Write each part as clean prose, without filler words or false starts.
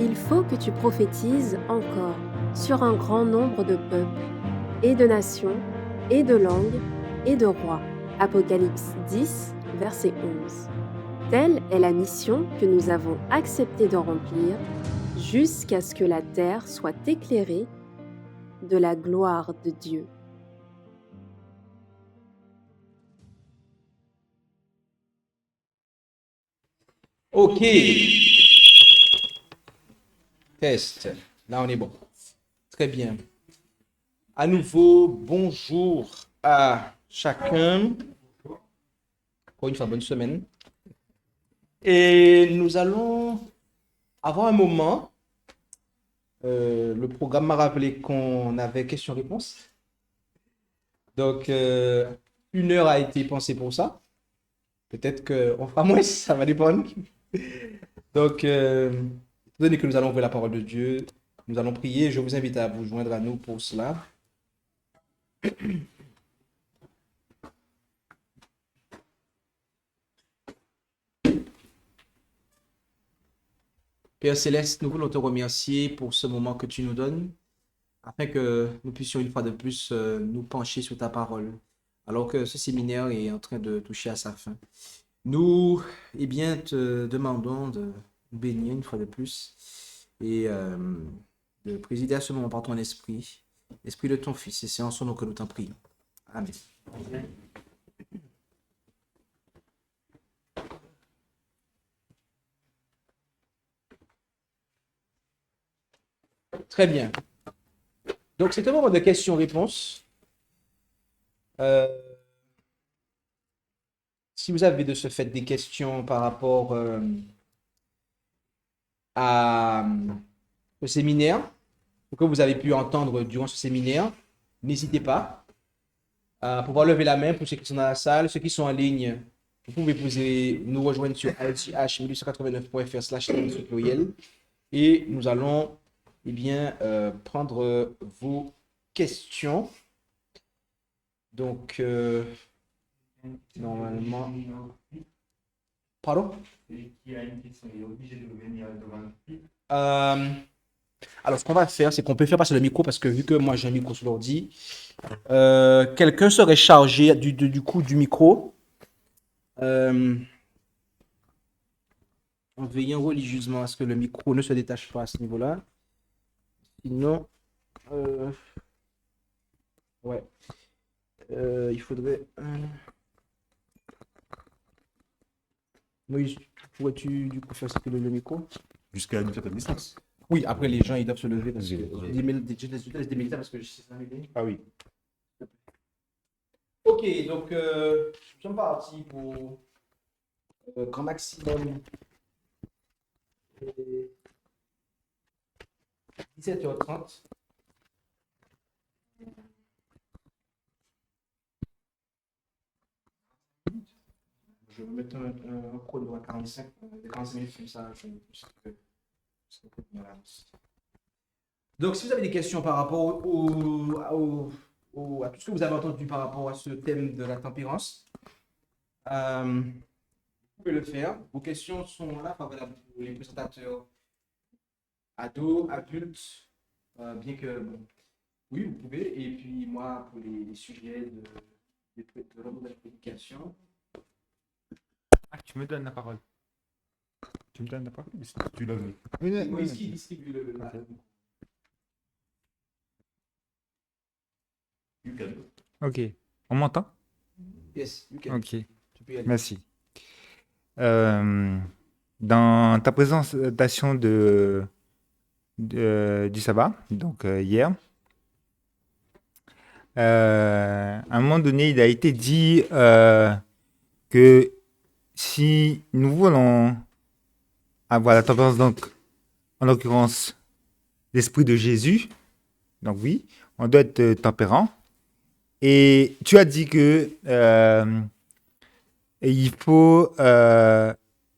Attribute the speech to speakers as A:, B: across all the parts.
A: il faut que tu prophétises encore sur un grand nombre de peuples, et de nations, et de langues, et de rois. Apocalypse 10, verset 11. Telle est la mission que nous avons accepté de remplir jusqu'à ce que la terre soit éclairée de la gloire de Dieu.
B: Ok. Test. Là, on est bon. Très bien. À nouveau, bonjour à chacun. Encore une fois, bonne semaine. Et nous allons avoir un moment. Le programme m'a rappelé qu'on avait questions-réponses. Donc, 1 heure a été pensée pour ça. Peut-être qu'on fera moins, ça va dépendre. Donc, étant donné que nous allons ouvrir la parole de Dieu, nous allons prier. Je vous invite à vous joindre à nous pour cela. Père Céleste, nous voulons te remercier pour ce moment que tu nous donnes, afin que nous puissions une fois de plus nous pencher sur ta parole, alors que ce séminaire est en train de toucher à sa fin. Nous, eh bien, te demandons de nous bénir une fois de plus et de présider à ce moment par ton esprit, l'esprit de ton Fils, et c'est en son nom que nous t'en prions. Amen. Très bien. Donc, c'est un moment de questions-réponses. Si vous avez de ce fait des questions par rapport au séminaire, ou que vous avez pu entendre durant ce séminaire, n'hésitez pas à pouvoir lever la main pour ceux qui sont dans la salle, ceux qui sont en ligne. Vous pouvez nous rejoindre sur alch1889.fr/pluriel et nous allons eh bien, prendre vos questions. Donc, normalement... Pardon? Qui a une question, il est obligé de venir devant. Alors, ce qu'on va faire, c'est qu'on peut faire passer le micro parce que vu que moi j'ai un micro sur l'ordi, quelqu'un serait chargé du coup du micro en veillant religieusement à ce que le micro ne se détache pas à ce niveau-là. Sinon, ouais, il faudrait. Moïse, pourrais-tu du coup faire circuler le micro?
C: Jusqu'à une certaine distance.
B: Oui, après les gens ils doivent se lever parce que je te laisse des militaires parce que je sais ça arriver.
C: Ah oui.
B: Ok, donc nous sommes partis pour grand maximum 17h30. Je vais mettre un chrono à 45 minutes comme ça. Donc, si vous avez des questions par rapport à tout ce que vous avez entendu par rapport à ce thème de la tempérance, vous pouvez le faire. Vos questions sont là, favorables pour les présentateurs ados, adultes, bien que, bon, oui, vous pouvez. Et puis, moi, pour les sujets de l'ordre de la prédication.
C: Ah, tu me donnes la parole. Tu me donnes la parole? Tu l'as vu.
B: Oui, qui distribue le
C: You can.
D: Ok. On m'entend?
B: Yes, you can.
D: Ok.
B: Tu peux y aller.
D: Merci. Dans ta présentation du sabbat, donc hier, à un moment donné, il a été dit que si nous voulons avoir la tempérance, donc en l'occurrence l'esprit de Jésus, donc oui, on doit être tempérant. Et tu as dit que il faut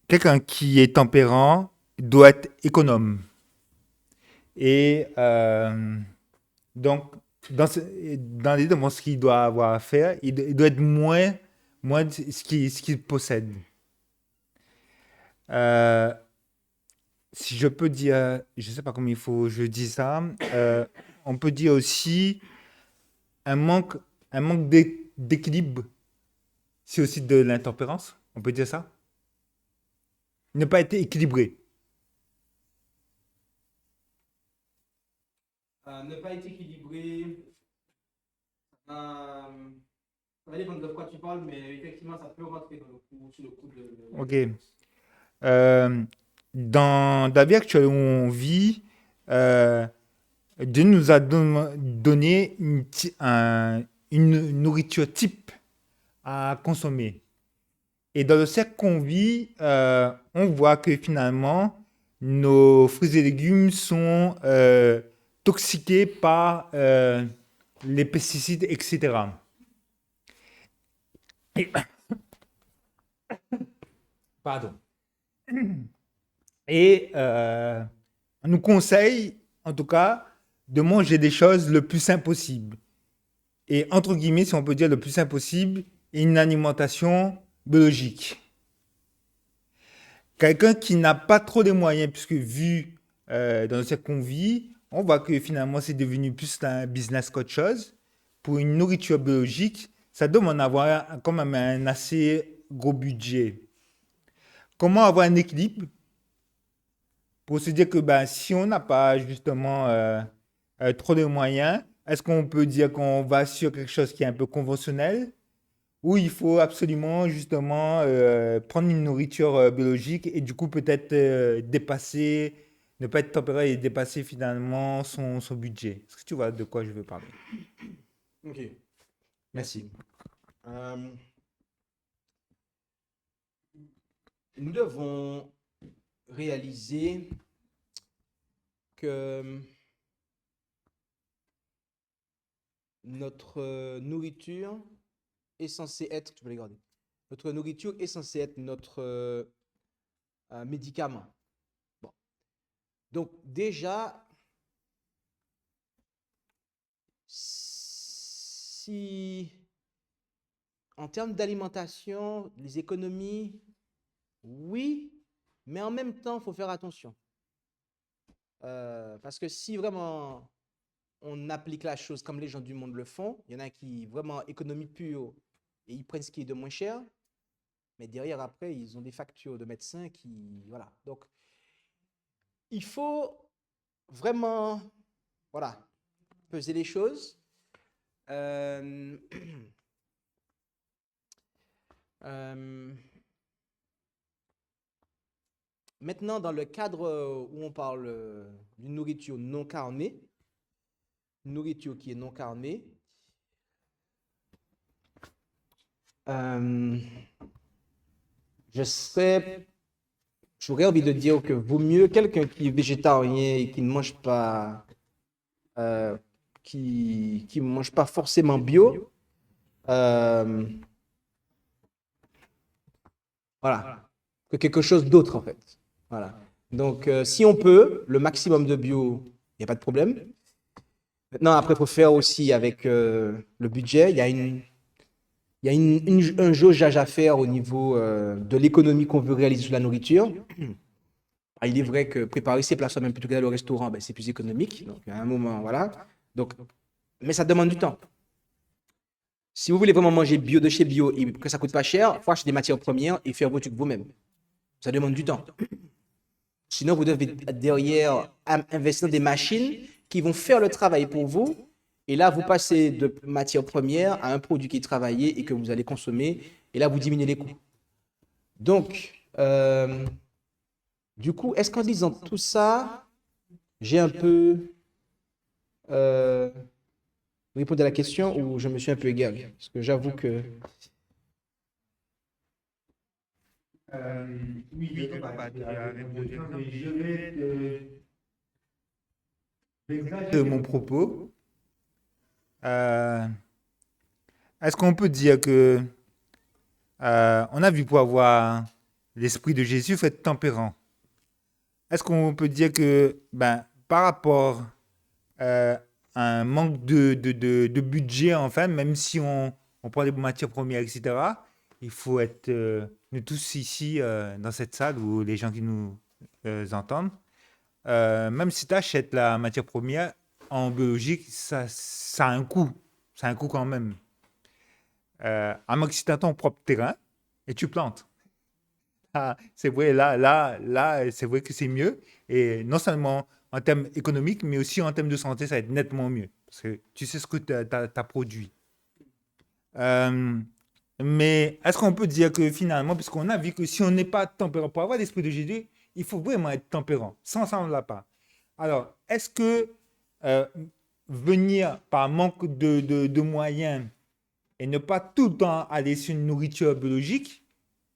D: quelqu'un qui est tempérant doit être économe. Et donc, dans les deux, ce qu'il doit avoir à faire, il doit être moins de ce qu'il possède. Si si je peux dire, je sais pas comment il faut, je dis ça, on peut dire aussi un manque, un manque d'équilibre, c'est aussi de l'intempérance, on peut dire ça. Ne pas être équilibré.
B: Ne pas être équilibré, ça va dépendre de quoi tu parles, mais effectivement, ça peut rentrer dans le coup, sur le coup de...
D: Ok. Euh, dans la vie actuelle où on vit, euh, Dieu nous a donné une nourriture type à consommer. Et dans le cercle qu'on vit, on voit que finalement, nos fruits et légumes sont toxiqués par les pesticides, etc. Et- Pardon. Et on nous conseille, en tout cas, de manger des choses le plus sain possible. Et entre guillemets, si on peut dire le plus sain possible, une alimentation biologique. Quelqu'un qui n'a pas trop de moyens, puisque vu dans ce qu'on vit, on voit que finalement c'est devenu plus un business qu'autre chose. Pour une nourriture biologique, ça demande d'avoir quand même un assez gros budget. Comment avoir un équilibre pour se dire que ben, si on n'a pas justement trop de moyens, est-ce qu'on peut dire qu'on va sur quelque chose qui est un peu conventionnel ou il faut absolument justement prendre une nourriture biologique et du coup peut-être dépasser, ne pas être tempéré et dépasser finalement son budget. Est-ce que tu vois de quoi je veux parler?
B: Ok, merci. Euh, nous devons réaliser que notre nourriture est censée être, tu peux les garder, notre nourriture est censée être notre médicament. Bon. Donc déjà, si en termes d'alimentation, les économies, oui, mais en même temps, il faut faire attention. Parce que si vraiment on applique la chose comme les gens du monde le font, il y en a qui vraiment économie pure et ils prennent ce qui est de moins cher, mais derrière, après, ils ont des factures de médecins qui... Voilà. Donc, il faut vraiment, voilà, peser les choses. Euh, euh, Maintenant, dans le cadre où on parle d'une nourriture non carnée, une nourriture qui est non carnée, euh, je serais, j'aurais envie de dire que vaut mieux quelqu'un qui est végétarien et qui ne mange pas, euh, qui mange pas forcément bio, euh, voilà, que quelque chose d'autre en fait. Voilà. Donc, si on peut, le maximum de bio, il n'y a pas de problème. Maintenant, après, il faut faire aussi avec le budget. Un jaugeage à faire au niveau de l'économie qu'on veut réaliser sur la nourriture. Ah, il est vrai que préparer ses plats soi-même plutôt qu'aller au restaurant, ben, c'est plus économique. Donc, à un moment, voilà. Donc, mais ça demande du temps. Si vous voulez vraiment manger bio de chez bio et que ça coûte pas cher, il faut acheter des matières premières et faire vos trucs vous-même. Ça demande du temps. Sinon, vous devez derrière investir dans des machines qui vont faire le travail pour vous. Et là, vous passez de matière première à un produit qui est travaillé et que vous allez consommer. Et là, vous diminuez les coûts. Donc, du coup, est-ce qu'en disant tout ça, j'ai un peu euh, répondu à la question ou je me suis un peu égaré? Parce que j'avoue que...
D: Oui, quelque part, tu as répondu, mais je vais de mon propos. Euh, Est-ce qu'on peut dire que on a vu pour avoir l'esprit de Jésus faut être tempérant? Est-ce qu'on peut dire que ben, par rapport euh, à un manque de budget, enfin, même si on prend des matières premières, etc., il faut être, nous tous ici, dans cette salle, ou les gens qui nous entendent, même si tu achètes la matière première en biologique, ça a un coût. Ça a un coût quand même. À moins que si tu as ton propre terrain et tu plantes. Ah, c'est vrai, là, c'est vrai que c'est mieux. Et non seulement en termes économiques, mais aussi en termes de santé, ça va être nettement mieux. Parce que tu sais ce que tu as produit. Euh, mais est-ce qu'on peut dire que finalement, puisqu'on a vu que si on n'est pas tempérant, pour avoir l'esprit de Jésus, il faut vraiment être tempérant. Sans ça, on ne l'a pas. Alors, est-ce que euh, venir par manque de moyens et ne pas tout le temps aller sur une nourriture biologique,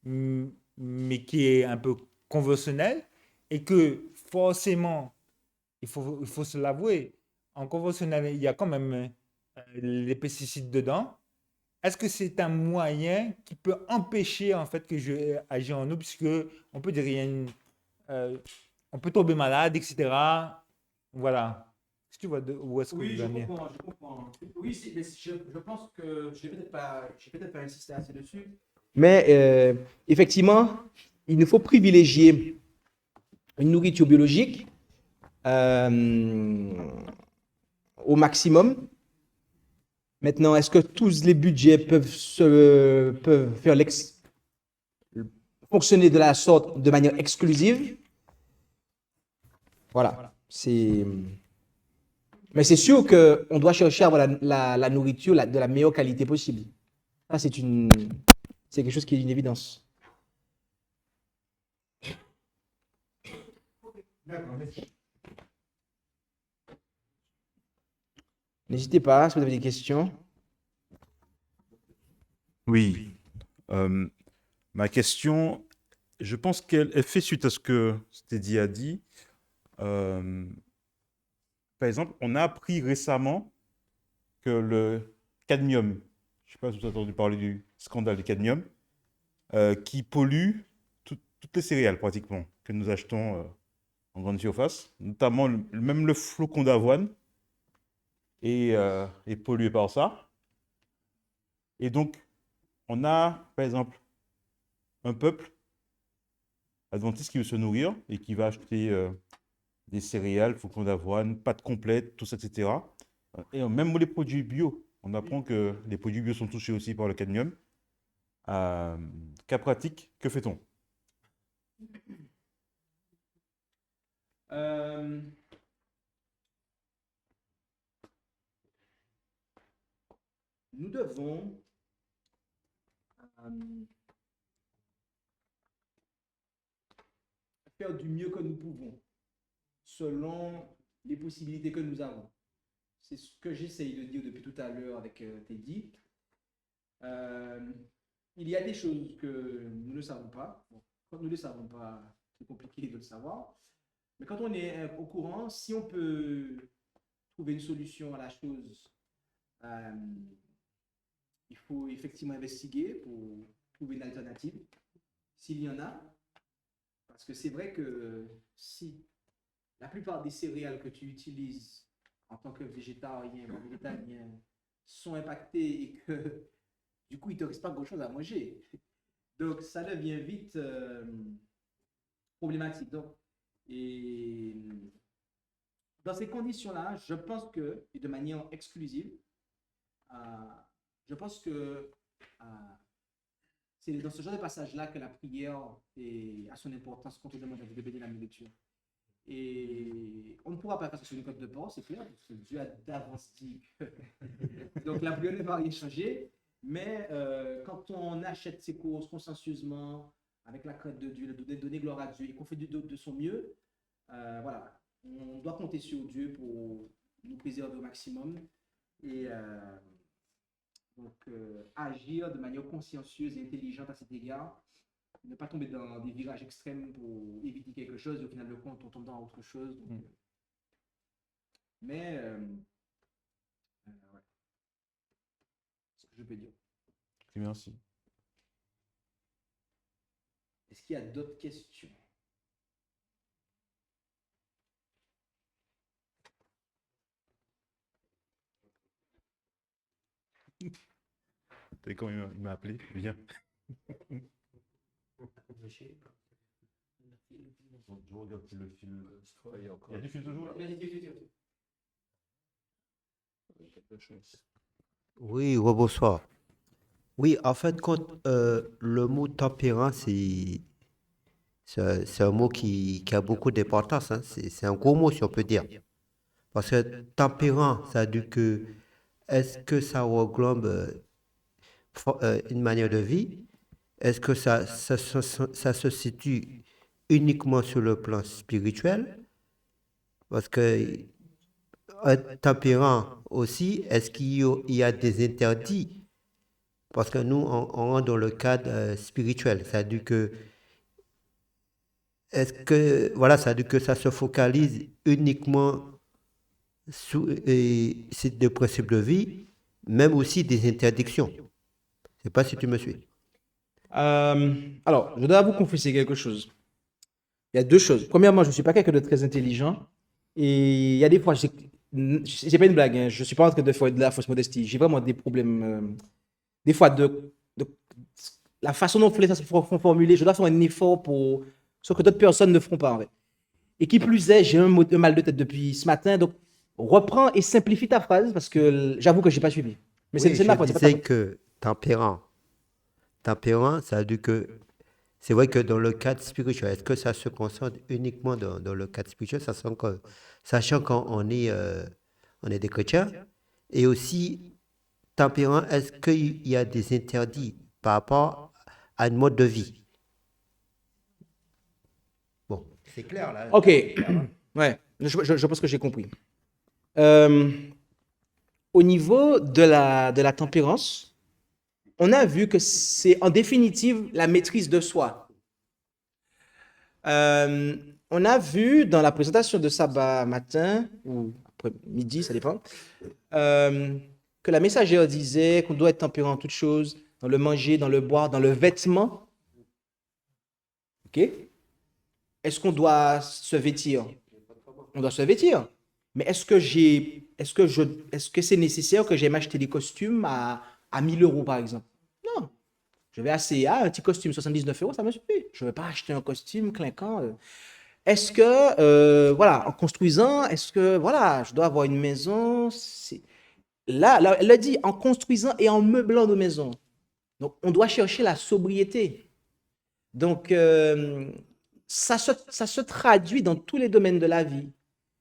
D: mais qui est un peu conventionnelle, et que forcément, il faut se l'avouer, en conventionnel, il y a quand même les pesticides dedans. Est-ce que c'est un moyen qui peut empêcher en fait que je agisse en nous, puisque on peut dire il y a euh, on peut tomber malade, etc. Voilà. Est-ce que tu vois où est-ce que
B: Oui,
D: vous
B: je
D: en venir?
B: comprends, je comprends. Oui, mais je pense que je vais peut-être pas insister assez dessus. Mais effectivement, il nous faut privilégier une nourriture biologique euh, au maximum. Maintenant, est-ce que tous les budgets peuvent faire fonctionner de la sorte de manière exclusive? Voilà. Mais c'est sûr qu'on doit chercher à avoir la nourriture de la meilleure qualité possible. Ça, c'est quelque chose qui est une évidence. N'hésitez pas, si vous avez des questions.
E: Oui. Euh, Ma question, je pense qu'elle fait suite à ce que Teddy a dit. Euh, Par exemple, on a appris récemment que le cadmium, je ne sais pas si vous avez entendu parler du scandale du cadmium, qui pollue toutes les céréales pratiquement que nous achetons en grande surface, notamment même le flocon d'avoine est pollué par ça. Et donc, on a, par exemple, un peuple adventiste qui veut se nourrir et qui va acheter des céréales, flocons d'avoine, pâtes complètes, tout ça, etc. Et même les produits bio, on apprend que les produits bio sont touchés aussi par le cadmium. Cas pratique, que fait-on?
B: Euh, nous devons euh, faire du mieux que nous pouvons, selon les possibilités que nous avons. C'est ce que j'essaye de dire depuis tout à l'heure avec Teddy. Euh, il y a des choses que nous ne savons pas. Bon, quand nous ne le savons pas, c'est compliqué de le savoir. Mais quand on est au courant, si on peut trouver une solution à la chose, euh, il faut effectivement investiguer pour trouver une alternative, s'il y en a. Parce que c'est vrai que si la plupart des céréales que tu utilises en tant que végétarien ou végétalien sont impactées et que du coup, il ne te reste pas grand-chose à manger. Donc, ça devient vite problématique. Donc, et dans ces conditions-là, je pense que, et de manière exclusive, euh, je pense que c'est dans ce genre de passage-là que la prière a son importance quand on demande de bénir la nourriture. Et on ne pourra pas faire ça sur une côte de porc, c'est clair, parce que Dieu a d'avance dit que... Donc la prière ne va rien changer, mais quand on achète ses courses consciencieusement, avec la crainte de Dieu, de donner gloire à Dieu, et qu'on fait de son mieux, voilà, on doit compter sur Dieu pour nous préserver au maximum et agir de manière consciencieuse et intelligente à cet égard, ne pas tomber dans des virages extrêmes pour éviter quelque chose et au final de compte on tombe dans autre chose. Donc, mais ouais, c'est ce que je peux dire.
E: Merci.
B: Est-ce qu'il y a d'autres questions?
E: T'as quand il m'a appelé, viens. Je regarde si le fil. Il y a du fil toujours là?
F: Oui, rebonsoir. Oui, en fait, quand le mot tempérant, c'est un mot qui a beaucoup d'importance, hein. C'est un gros mot, si on peut dire. Parce que tempérant, ça veut dire que, est-ce que ça reglobe une manière de vie? Est-ce que ça se situe uniquement sur le plan spirituel? Parce que un tempérant aussi, est-ce il y a des interdits? Parce que nous, on rentre dans le cadre spirituel. Ça veut dire que, ça veut dire que ça se focalise uniquement sur des principes de vie, même aussi des interdictions. Je ne sais pas si tu me suis.
B: Alors, je dois vous confesser quelque chose. Il y a deux choses. Premièrement, je ne suis pas quelqu'un de très intelligent. Et il y a des fois, c'est pas une blague, hein, je ne suis pas en train de faire de la fausse modestie. J'ai vraiment des problèmes, des fois, de la façon dont les choses sont formulées. Je dois faire un effort pour ce que d'autres personnes ne feront pas, en fait. Et qui plus est, j'ai un mal de tête depuis ce matin. Donc, reprends et simplifie ta phrase parce que j'avoue que je n'ai pas suivi. Mais
F: Oui,
B: c'est de ma
F: je
B: faute, c'est pas ta
F: disais
B: faute.
F: que tempérant, ça veut dire que c'est vrai que dans le cadre spirituel, est-ce que ça se concentre uniquement dans le cadre spirituel, sachant on est des chrétiens, et aussi tempérant, est-ce qu'il y a des interdits par rapport à une mode de vie? Bon, c'est clair là.
B: Ok, ouais, je pense que j'ai compris. Euh, Au niveau de la tempérance, on a vu que c'est en définitive la maîtrise de soi. Euh, on a vu dans la présentation de sabbat matin, ou après midi, ça dépend, euh, que la messagère disait qu'on doit être tempérant en toutes choses, dans le manger, dans le boire, dans le vêtement. Ok? Est-ce qu'on doit se vêtir? On doit se vêtir. Mais est-ce que c'est nécessaire que j'aille m'acheter des costumes à 1000 euros, par exemple? Non. Je vais à CA, un petit costume 79 euros, ça me suffit. Je ne vais pas acheter un costume clinquant. Est-ce que, voilà, en construisant, est-ce que, voilà, je dois avoir une maison? Là, elle a dit en construisant et en meublant nos maisons. Donc, on doit chercher la sobriété. Donc, ça se traduit dans tous les domaines de la vie.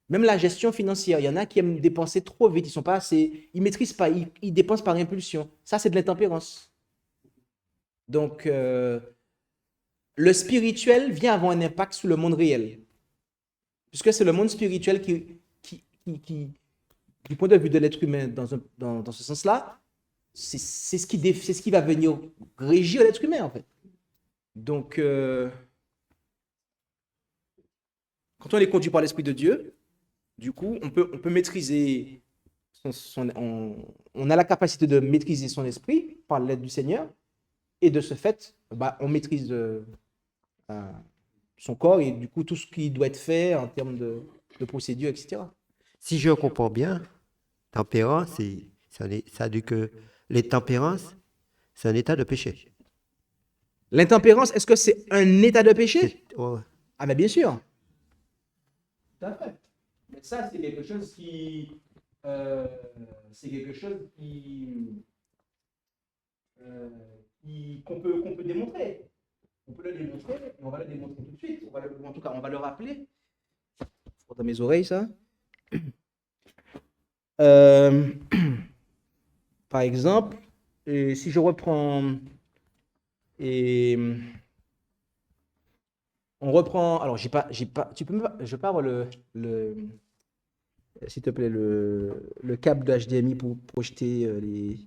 B: Même la gestion financière. Il y en a qui aiment dépenser trop vite. Ils sont pas assez, ils maîtrisent pas. Ils dépensent par impulsion. Ça, c'est de l'intempérance. Donc, le spirituel vient avoir un impact sur le monde réel. Puisque c'est le monde spirituel qui, du point de vue de l'être humain, dans ce sens-là, c'est ce qui va venir régir l'être humain, en fait. Donc, quand on est conduit par l'Esprit de Dieu, du coup, on peut maîtriser, on a la capacité de maîtriser son esprit par l'aide du Seigneur, et de ce fait, bah, on maîtrise euh, son corps et du coup tout ce qui doit être fait en termes de procédures, etc.
F: Si je comprends bien, tempérant, ça veut dire que les tempérances, c'est un état de péché.
B: L'intempérance, est-ce que c'est un état de péché?
F: Ouais.
B: Ah, mais bien sûr. Tout à fait. Mais ça, c'est quelque chose qui. C'est quelque chose qu'on peut démontrer. On peut le démontrer, et on va le démontrer tout de suite. En tout cas, on va le rappeler. Dans mes oreilles, ça. Euh, Par exemple, si je reprends et on reprend. Alors, j'ai pas. Tu peux me, je peux avoir s'il te plaît, le câble de HDMI pour projeter les.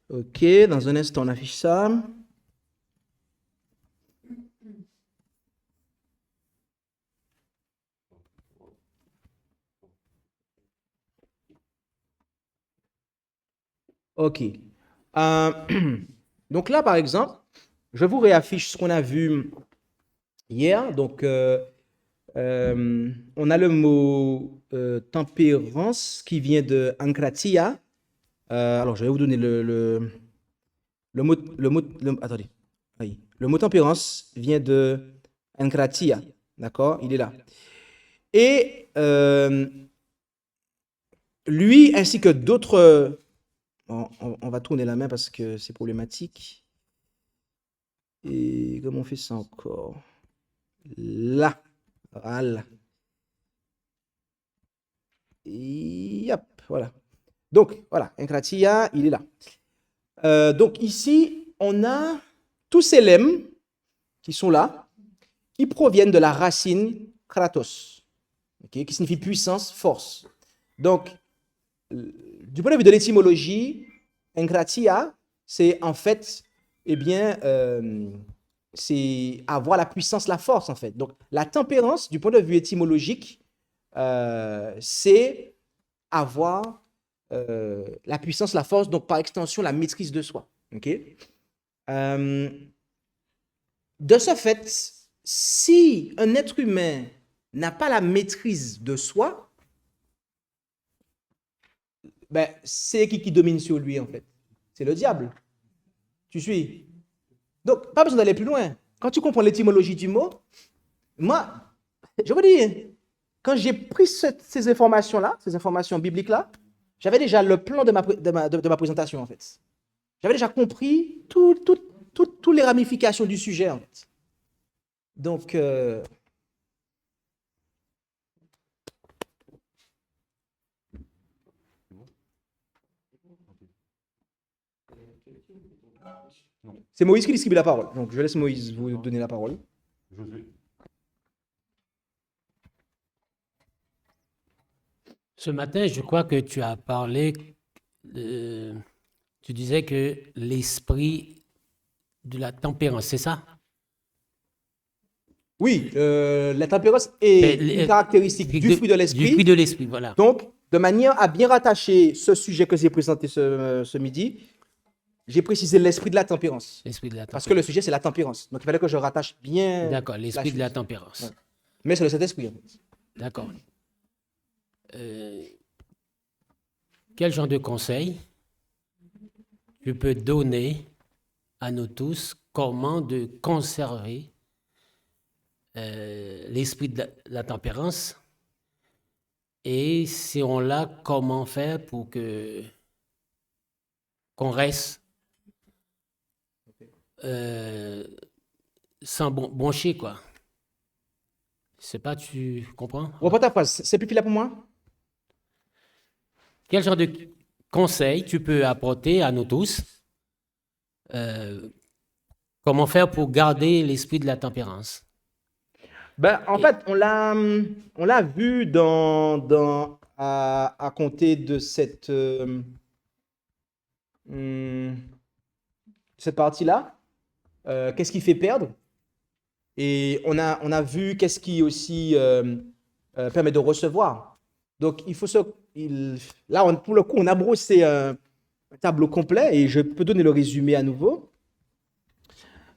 B: Ok, dans un instant, on affiche ça. Ok. Euh, donc là, par exemple,
G: je vous réaffiche ce qu'on a vu hier. Donc, on a le mot tempérance qui vient de ankratia. Alors, je vais vous donner attendez. Oui. Le mot tempérance vient de ankratia. D'accord? Il est là. Et lui, ainsi que d'autres... on va tourner la main parce que c'est problématique. Et comment on fait ça encore? Là. Voilà. Yep, voilà. Donc, voilà, Enkratia, il est là. Donc, ici, on a tous ces lemmes qui sont là, qui proviennent de la racine kratos, qui signifie puissance, force. Donc, du point de vue de l'étymologie, Enkratia, c'est en fait, eh bien, c'est avoir la puissance, la force, en fait. Donc, la tempérance, du point de vue étymologique, c'est avoir la puissance, la force, donc par extension, la maîtrise de soi. Okay? De ce fait, si un être humain n'a pas la maîtrise de soi, ben, c'est qui domine sur lui, en fait? C'est le diable. Tu suis? Donc, pas besoin d'aller plus loin. Quand tu comprends l'étymologie du mot, moi, je vous dis, quand j'ai pris ces informations-là, ces informations bibliques-là, j'avais déjà le plan de ma présentation, en fait. J'avais déjà compris toutes les ramifications du sujet, en fait. Donc, c'est Moïse qui distribue la parole. Donc, je laisse Moïse vous donner la parole.
E: Josué.
H: Ce matin, je crois que tu as parlé, tu disais que l'esprit de la tempérance, c'est ça?
G: Oui, la tempérance est une caractéristique du fruit de l'esprit.
H: Du fruit de l'esprit, voilà.
G: Donc, de manière à bien rattacher ce sujet que j'ai présenté ce midi, j'ai précisé l'esprit de la tempérance.
H: L'esprit de la tempérance.
G: Parce que le sujet, c'est la tempérance. Donc, il fallait que je rattache bien.
H: D'accord, l'esprit de la tempérance.
G: Ouais. Mais c'est le Saint-Esprit, en fait.
H: D'accord. Quel genre de conseil tu peux donner à nous tous comment de conserver l'esprit de la tempérance et si on l'a, comment faire pour qu'on reste sans broncher, quoi. Je sais pas, tu comprends?
G: Reprends ta phrase, c'est plus clair pour moi?
H: Quel genre de conseil tu peux apporter à nous tous? Comment faire pour garder l'esprit de la tempérance?
G: Ben, en fait, on l'a vu à compter de cette partie-là. Qu'est-ce qui fait perdre? Et on a vu qu'est-ce qui aussi permet de recevoir. Donc, là, pour le coup, on a brossé un tableau complet et je peux donner le résumé à nouveau.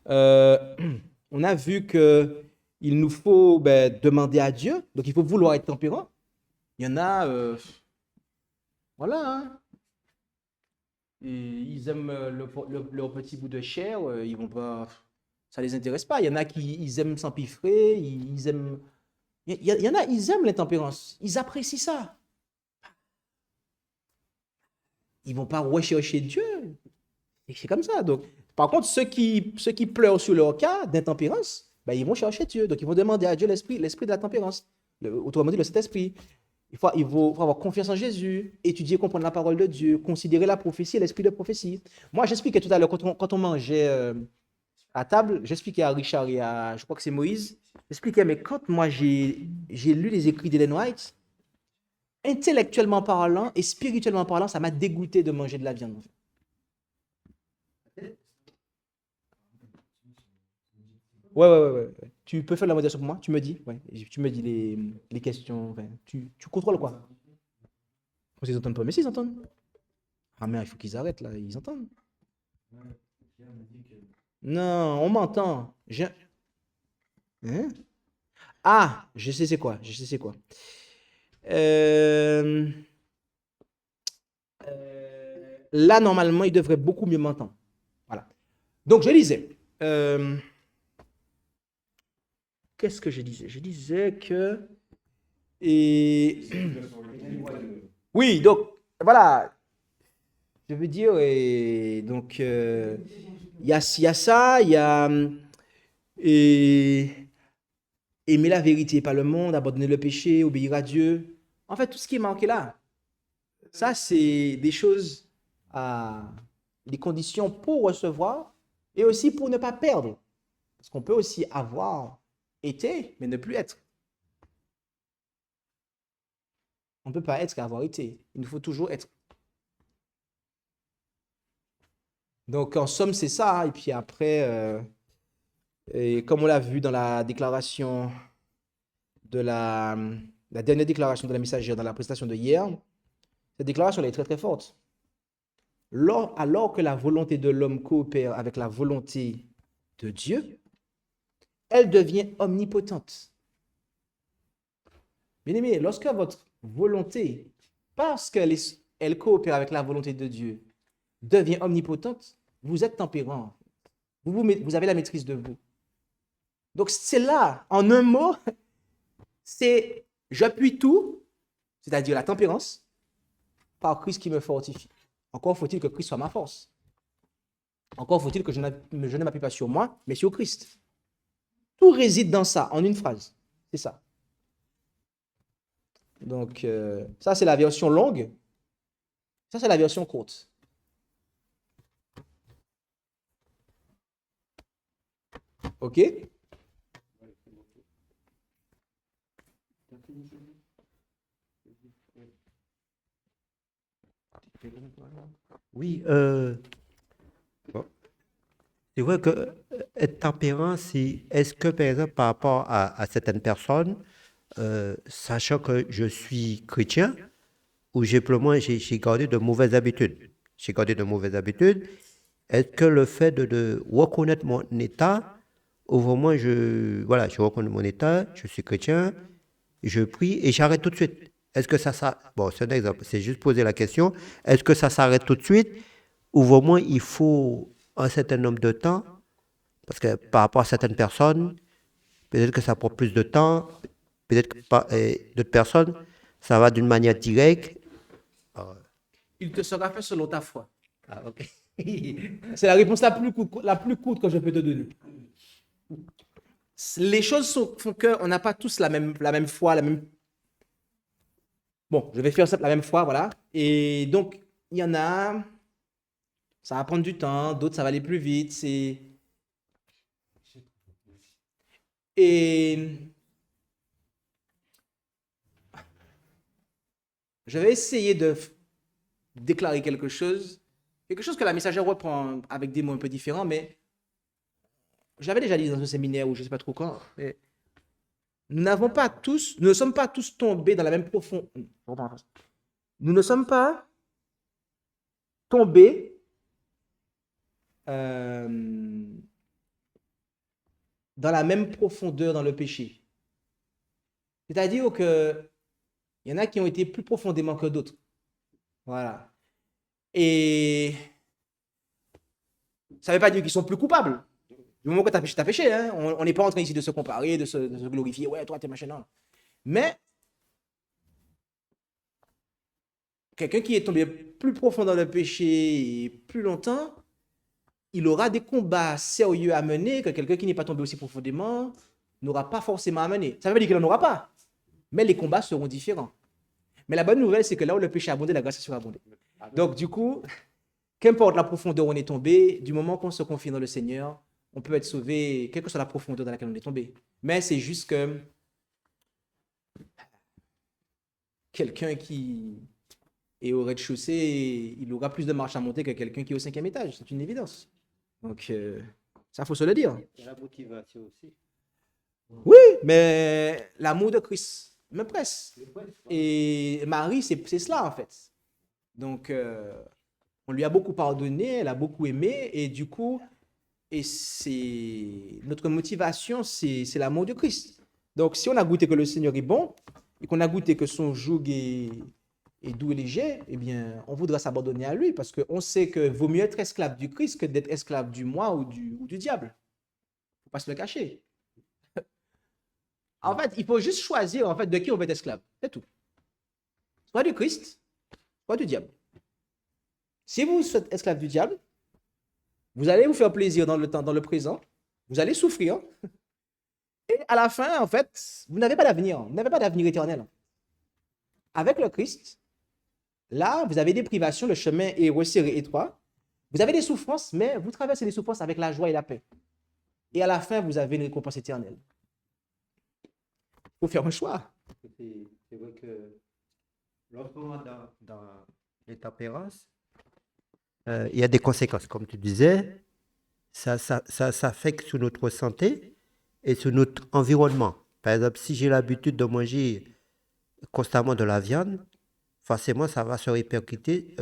G: On a vu que il nous faut demander à Dieu. Donc, il faut vouloir être tempérant. Il y en a, voilà, hein. Et ils aiment leur petit bout de chair. Ils vont pas, ça les intéresse pas. Il y en a ils aiment s'empiffrer. Ils aiment, il y en a, ils aiment l'intempérance. Ils apprécient ça. Ils vont pas rechercher Dieu. C'est comme ça. Donc, par contre, ceux qui pleurent sur leur cas d'intempérance, ils vont chercher Dieu. Donc, ils vont demander à Dieu l'esprit de la tempérance. Autrement dit, le Saint-Esprit. Il faut avoir confiance en Jésus, étudier, comprendre la parole de Dieu, considérer la prophétie et l'esprit de prophétie. Moi, j'expliquais tout à l'heure, quand on mangeait à table, j'expliquais à Richard et je crois que c'est Moïse, j'expliquais, mais quand moi j'ai lu les écrits d'Ellen White, intellectuellement parlant et spirituellement parlant, ça m'a dégoûté de manger de la viande. Ouais. Tu peux faire la modération pour moi? Tu me dis? Ouais. Tu me dis les questions. Enfin, tu contrôles quoi? Ils entendent pas. Mais s'ils entendent. Ah, mais il faut qu'ils arrêtent là. Ils entendent. Non, on m'entend. Hein? Ah, je sais c'est quoi. Je sais c'est quoi. Euh, Là, normalement, il devrait beaucoup mieux m'entendre. Voilà. Donc, je disais. Qu'est-ce que je disais? Je disais que. Et... Oui, donc, voilà. Je veux dire, et donc, il y a ça, il y a et, aimer la vérité et pas le monde, abandonner le péché, obéir à Dieu. En fait, tout ce qui est marqué là, ça, c'est des choses, des conditions pour recevoir et aussi pour ne pas perdre. Parce qu'on peut aussi avoir été, mais ne plus être. On ne peut pas être qu'avoir été. Il nous faut toujours être. Donc, en somme, c'est ça. Et puis après, et comme on l'a vu dans la déclaration de la dernière déclaration de la messagère dans la prestation de hier, cette déclaration elle est très très forte. Alors que la volonté de l'homme coopère avec la volonté de Dieu, elle devient omnipotente. Bien aimé, lorsque votre volonté, parce elle coopère avec la volonté de Dieu, devient omnipotente, vous êtes tempérant. Vous avez la maîtrise de vous. Donc c'est là, en un mot, c'est j'appuie tout, c'est-à-dire la tempérance, par Christ qui me fortifie. Encore faut-il que Christ soit ma force. Encore faut-il que je ne m'appuie pas sur moi, mais sur Christ. Tout réside dans ça, en une phrase. C'est ça. Donc, ça, c'est la version longue. Ça, c'est la version courte. OK?
F: Oui, bon. C'est vrai que être tempérant, est-ce que, par exemple, par rapport à certaines personnes, sachant que je suis chrétien, ou simplement j'ai gardé de mauvaises habitudes. J'ai gardé de mauvaises habitudes. Est-ce que le fait de reconnaître mon état, ou vraiment voilà, je reconnais mon état, je suis chrétien, je prie et j'arrête tout de suite. Est-ce que bon, c'est un exemple, c'est juste poser la question, est-ce que ça s'arrête tout de suite, ou vraiment il faut un certain nombre de temps, parce que par rapport à certaines personnes, peut-être que ça prend plus de temps, peut-être que d'autres personnes, ça va d'une manière directe.
G: Il te sera fait selon ta foi.
F: Ah, ok.
G: C'est la réponse la plus courte que je peux te donner. Les choses font qu'on n'a pas tous la même foi, la même... Bon, je vais faire ça la même foi, voilà. Et donc, il y en a, ça va prendre du temps, d'autres, ça va aller plus vite. Et je vais essayer de déclarer quelque chose que la messagère reprend avec des mots un peu différents, mais j'avais déjà dit dans un séminaire où je ne sais pas trop quand, mais nous ne sommes pas tous tombés dans la même profondeur. Nous ne sommes pas tombés dans la même profondeur dans le péché. C'est-à-dire que il y en a qui ont été plus profondément que d'autres. Voilà. Et ça ne veut pas dire qu'ils sont plus coupables. Du moment que tu as péché, tu as péché. Hein? On n'est pas en train ici de se comparer, de se glorifier. Ouais, toi, t'es machin. Non. Mais quelqu'un qui est tombé plus profond dans le péché et plus longtemps, il aura des combats sérieux à mener que quelqu'un qui n'est pas tombé aussi profondément n'aura pas forcément à mener. Ça ne veut pas dire qu'il n'en aura pas, mais les combats seront différents. Mais la bonne nouvelle, c'est que là où le péché a abondé, la grâce sera abondée. Donc, du coup, qu'importe la profondeur où on est tombé, du moment qu'on se confie dans le Seigneur, on peut être sauvé, quelle que soit la profondeur dans laquelle on est tombé. Mais c'est juste que quelqu'un qui est au rez-de-chaussée, il aura plus de marche à monter que quelqu'un qui est au 5e étage. C'est une évidence. Donc, ça, il faut se le dire.
F: Il y a la motivation aussi.
G: Oui, mais l'amour de Christ me presse. Et Marie, c'est cela, en fait. Donc, on lui a beaucoup pardonné, elle a beaucoup aimé, et du coup, Et c'est notre motivation, c'est l'amour de Christ. Donc, si on a goûté que le Seigneur est bon et qu'on a goûté que son joug est doux et léger, eh bien, on voudra s'abandonner à lui parce qu'on sait que vaut mieux être esclave du Christ que d'être esclave du moi ou du diable. Faut pas se le cacher. En fait, il faut juste choisir en fait de qui on veut être esclave. C'est tout. Soit du Christ, soit du diable. Si vous êtes esclave du diable, vous allez vous faire plaisir dans le temps, dans le présent, vous allez souffrir, et à la fin, en fait, vous n'avez pas d'avenir, vous n'avez pas d'avenir éternel. Avec le Christ, là, vous avez des privations, le chemin est resserré, étroit, vous avez des souffrances, mais vous traversez les souffrances avec la joie et la paix. Et à la fin, vous avez une récompense éternelle. Il faut faire un choix.
F: C'est vrai que lorsqu'on rentre dans l'intempérance, il y a des conséquences, comme tu disais, ça affecte sur notre santé et sur notre environnement. Par exemple, si j'ai l'habitude de manger constamment de la viande, forcément, ça va se répercuter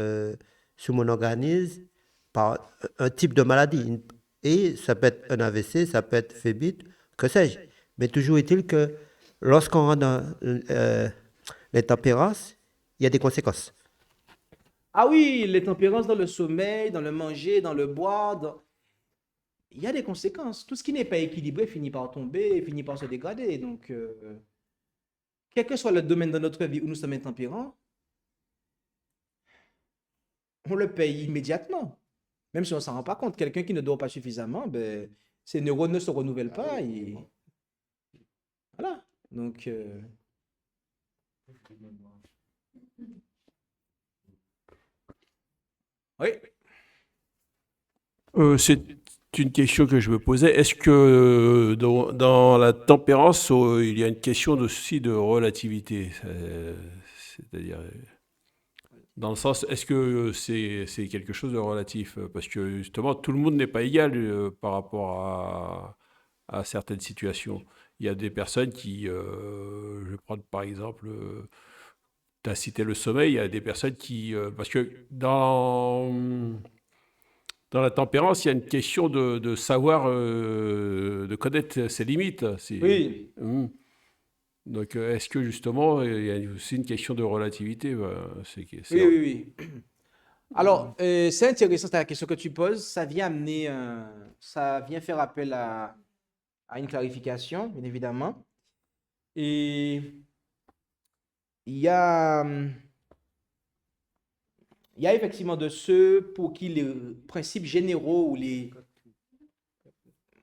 F: sur mon organisme par un type de maladie. Et ça peut être un AVC, ça peut être phlébite, que sais-je. Mais toujours est-il que lorsqu'on rentre dans l'intempérance, il y a des conséquences.
G: Ah oui, l'intempérance dans le sommeil, dans le manger, dans le boire, il y a des conséquences. Tout ce qui n'est pas équilibré finit par tomber, finit par se dégrader. Donc, quel que soit le domaine de notre vie où nous sommes intempérants, on le paye immédiatement. Même si on ne s'en rend pas compte, quelqu'un qui ne dort pas suffisamment, ben, ses neurones ne se renouvellent pas. Et... Voilà. Donc, oui.
I: C'est une question que je me posais. Est-ce que dans la tempérance, il y a une question aussi de relativité? C'est-à-dire, dans le sens, est-ce que c'est quelque chose de relatif? Parce que justement, tout le monde n'est pas égal par rapport à certaines situations. Il y a des personnes qui, je vais prendre par exemple, tu as cité le sommeil, il y a des personnes qui, parce que dans la tempérance, il y a une question de savoir, de connaître ses limites.
G: Oui.
I: Donc, est-ce que justement, il y a aussi une question de relativité?
G: Oui. Alors, c'est intéressant la question que tu poses. Ça vient faire appel à une clarification, bien évidemment. Et il y a effectivement de ceux pour qui les principes généraux ou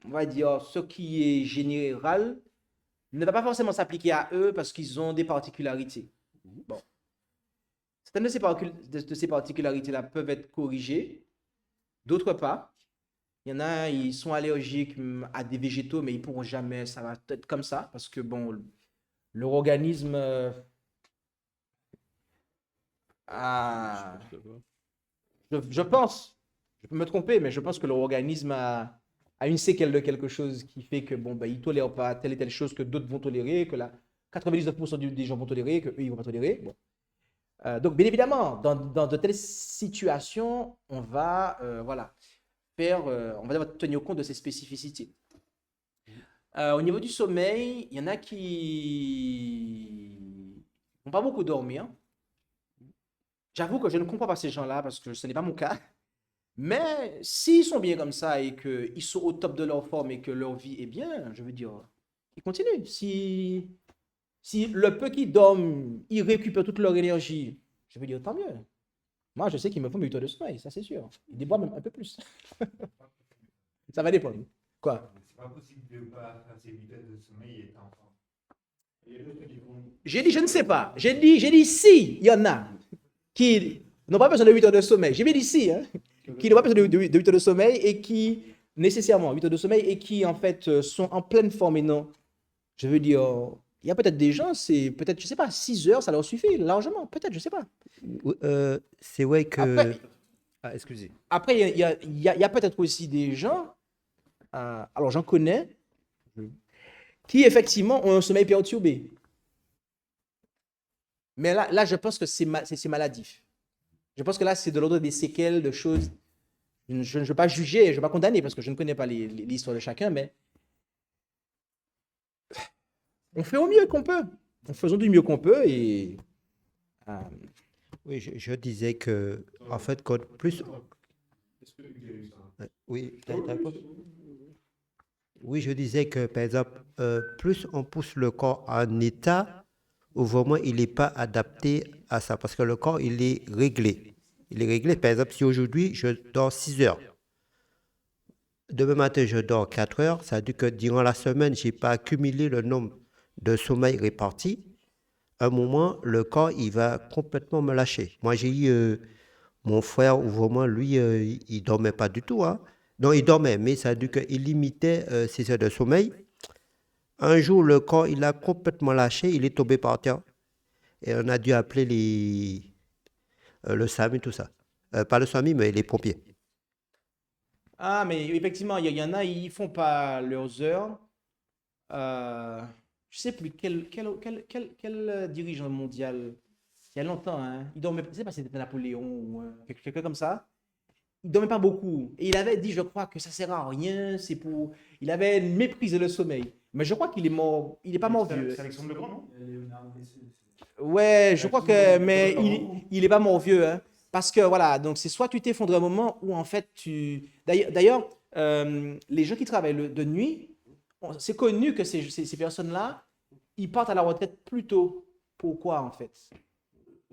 G: on va dire, ce qui est général ne va pas forcément s'appliquer à eux parce qu'ils ont des particularités. Bon. Certaines de ces particularités-là peuvent être corrigées, d'autres pas. Il y en a, ils sont allergiques à des végétaux, mais ils ne pourront jamais, ça va être comme ça, parce que bon, leur organisme je pense, je peux me tromper, mais je pense que leur organisme a une séquelle de quelque chose qui fait que bon, ben, ils ne tolèrent pas telle et telle chose que d'autres vont tolérer, que 99% des gens vont tolérer, qu'eux, ils ne vont pas tolérer. Bon. Donc, bien évidemment, dans de telles situations, on va on va devoir tenir compte de ces spécificités. Au niveau du sommeil, il y en a qui n'ont pas beaucoup dormir. J'avoue que je ne comprends pas ces gens-là parce que ce n'est pas mon cas. Mais s'ils sont bien comme ça et qu'ils sont au top de leur forme et que leur vie est bien, je veux dire, ils continuent. Si le peu qu'ils dorment, ils récupèrent toute leur énergie, je veux dire, tant mieux. Moi, je sais qu'il me faut mes 8 heures de sommeil, ça c'est sûr. Ils débordent même un peu plus. Ça va dépendre. Quoi?
D: C'est pas possible de ne pas faire ces 8 heures de sommeil étant enfant.
G: J'ai dit, je ne sais pas. J'ai dit si, il y en a qui n'ont pas besoin de 8 heures de sommeil. J'ai bien dit si, hein, qui n'ont pas besoin de 8 heures de sommeil et qui, nécessairement, 8 heures de sommeil et qui, en fait, sont en pleine forme et non. Je veux dire, il y a peut-être des gens, c'est peut-être, je sais pas, 6 heures, ça leur suffit largement. Peut-être, je sais pas.
F: C'est vrai que...
G: Après,
F: excusez.
G: Après, il y a peut-être aussi des gens, alors j'en connais, qui effectivement ont un sommeil perturbé. Mais là je pense que c'est maladif. Je pense que là, c'est de l'ordre des séquelles, de choses. Je ne veux pas juger, je ne veux pas condamner parce que je ne connais pas l'histoire de chacun, mais on fait au mieux qu'on peut. Faisons du mieux qu'on peut et euh,
F: Oui, je disais que, en fait, quand plus. Oui, oui, je disais que, par exemple, plus on pousse le corps à un état où vraiment il n'est pas adapté à ça, parce que le corps, il est réglé. Il est réglé, par exemple, si aujourd'hui je dors 6 heures, demain matin je dors 4 heures, ça veut dire que durant la semaine, je n'ai pas accumulé le nombre de sommeil répartis. À un moment, le corps, il va complètement me lâcher. Moi, j'ai eu mon frère, où vraiment, lui, il dormait pas du tout, hein. Non, il dormait, mais ça a dû qu'il limitait ses heures de sommeil. Un jour, le corps, il a complètement lâché, il est tombé par terre. Et on a dû appeler le SAMU, tout ça. Pas le SAMU, mais les pompiers.
G: ah, mais effectivement, il y en a, ils font pas leurs heures. Je sais plus quel dirigeant mondial, il y a longtemps, hein, il dormait, je sais pas si c'était Napoléon ou quelqu'un comme ça. Il dormait pas beaucoup. Et il avait dit, je crois que ça sert à rien, c'est pour. Il avait méprisé le sommeil. Mais je crois qu'il est mort. Il n'est pas mort vieux.
C: C'est Alexandre le Grand, non?
G: Ouais, je crois que. Mais il est pas mort vieux, hein. Parce que voilà, donc c'est soit tu t'effondres un moment où en fait tu. D'ailleurs, les gens qui travaillent de nuit, c'est connu que ces personnes-là, ils partent à la retraite plus tôt. Pourquoi en fait?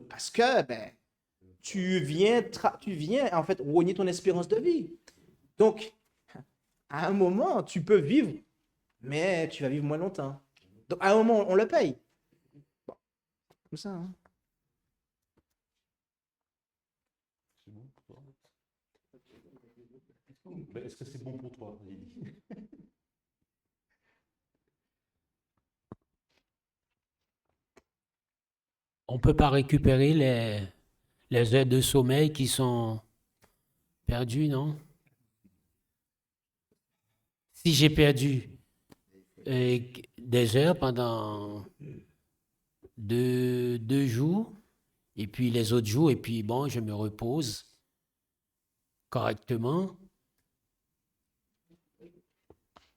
G: Parce que ben, tu viens en fait rogner ton espérance de vie. Donc, à un moment, tu peux vivre, mais tu vas vivre moins longtemps. Donc, à un moment, on le paye. Bon, comme ça, hein.
E: Mais est-ce que c'est bon pour toi, Lily?
H: On ne peut pas récupérer les heures de sommeil qui sont perdues, non? Si j'ai perdu des heures pendant deux jours, et puis les autres jours, et puis bon, je me repose correctement,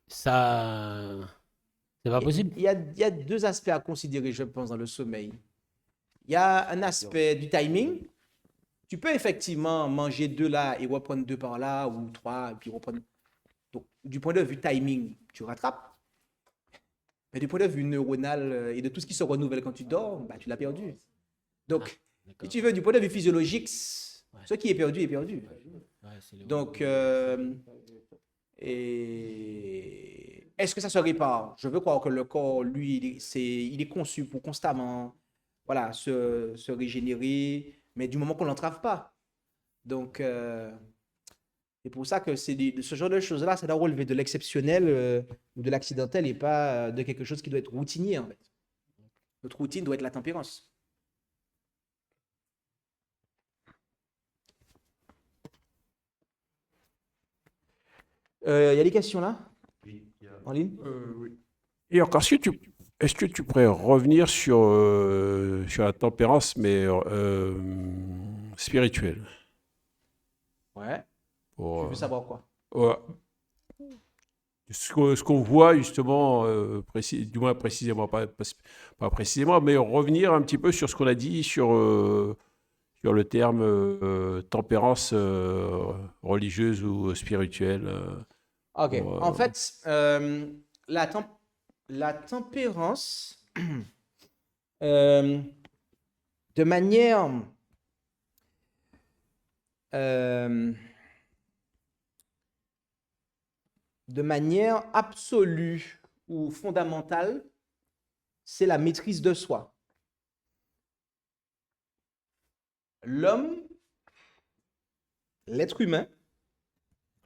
H: ça, c'est pas possible.
G: Il y a deux aspects à considérer, je pense, dans le sommeil. Il y a un aspect du timing. Tu peux effectivement manger deux là et reprendre deux par là, ou trois, et puis reprendre. Donc, du point de vue timing, tu rattrapes. Mais du point de vue neuronal et de tout ce qui se renouvelle quand tu dors, bah, tu l'as perdu. Donc, si tu veux, du point de vue physiologique, ce qui est perdu est perdu. Donc, est-ce que ça se répare? Je veux croire que le corps, lui, il est conçu pour constamment voilà, se régénérer, mais du moment qu'on ne l'entrave pas. Donc, c'est pour ça que ce genre de choses-là, ça doit relever de l'exceptionnel ou de l'accidentel et pas de quelque chose qui doit être routinier, en fait. Notre routine doit être la tempérance. Il y a des questions là? En ligne?
C: Oui.
I: Et encore, est-ce que tu pourrais revenir sur la tempérance, mais spirituelle?
G: Ouais.
I: Pour,
G: Tu veux savoir quoi?
I: ouais, ce qu'on voit justement, du moins précisément, pas précisément, mais revenir un petit peu sur ce qu'on a dit sur le terme tempérance religieuse ou spirituelle.
G: Ok.
I: Pour,
G: En fait, la tempérance, euh, de manière euh, absolue ou fondamentale, c'est la maîtrise de soi. L'homme, l'être humain,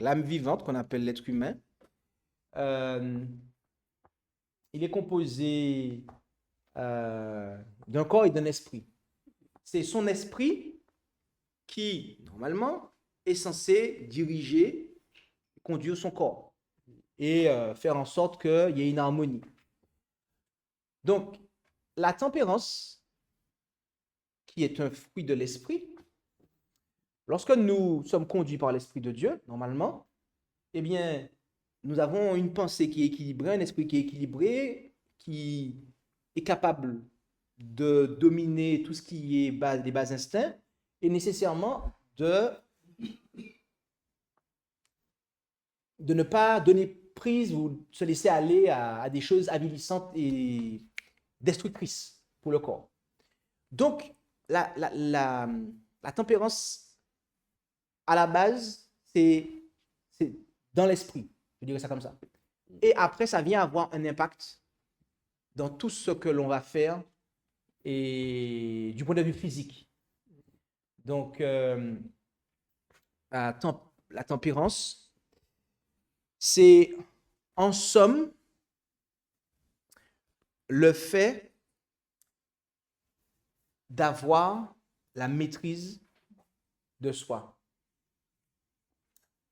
G: l'âme vivante qu'on appelle l'être humain, il est composé d'un corps et d'un esprit. C'est son esprit qui, normalement, est censé diriger, conduire son corps et faire en sorte qu'il y ait une harmonie. Donc, la tempérance, qui est un fruit de l'esprit, Lorsque nous sommes conduits par l'Esprit de Dieu, normalement, eh bien, nous avons une pensée qui est équilibrée, un esprit qui est équilibré, qui est capable de dominer tout ce qui est des bas instincts et nécessairement de ne pas donner prise ou se laisser aller à des choses avilissantes et destructrices pour le corps. Donc, la tempérance, à la base, c'est dans l'esprit, je dirais ça comme ça. Et après, ça vient avoir un impact dans tout ce que l'on va faire et du point de vue physique. Donc, la tempérance, c'est en somme le fait d'avoir la maîtrise de soi,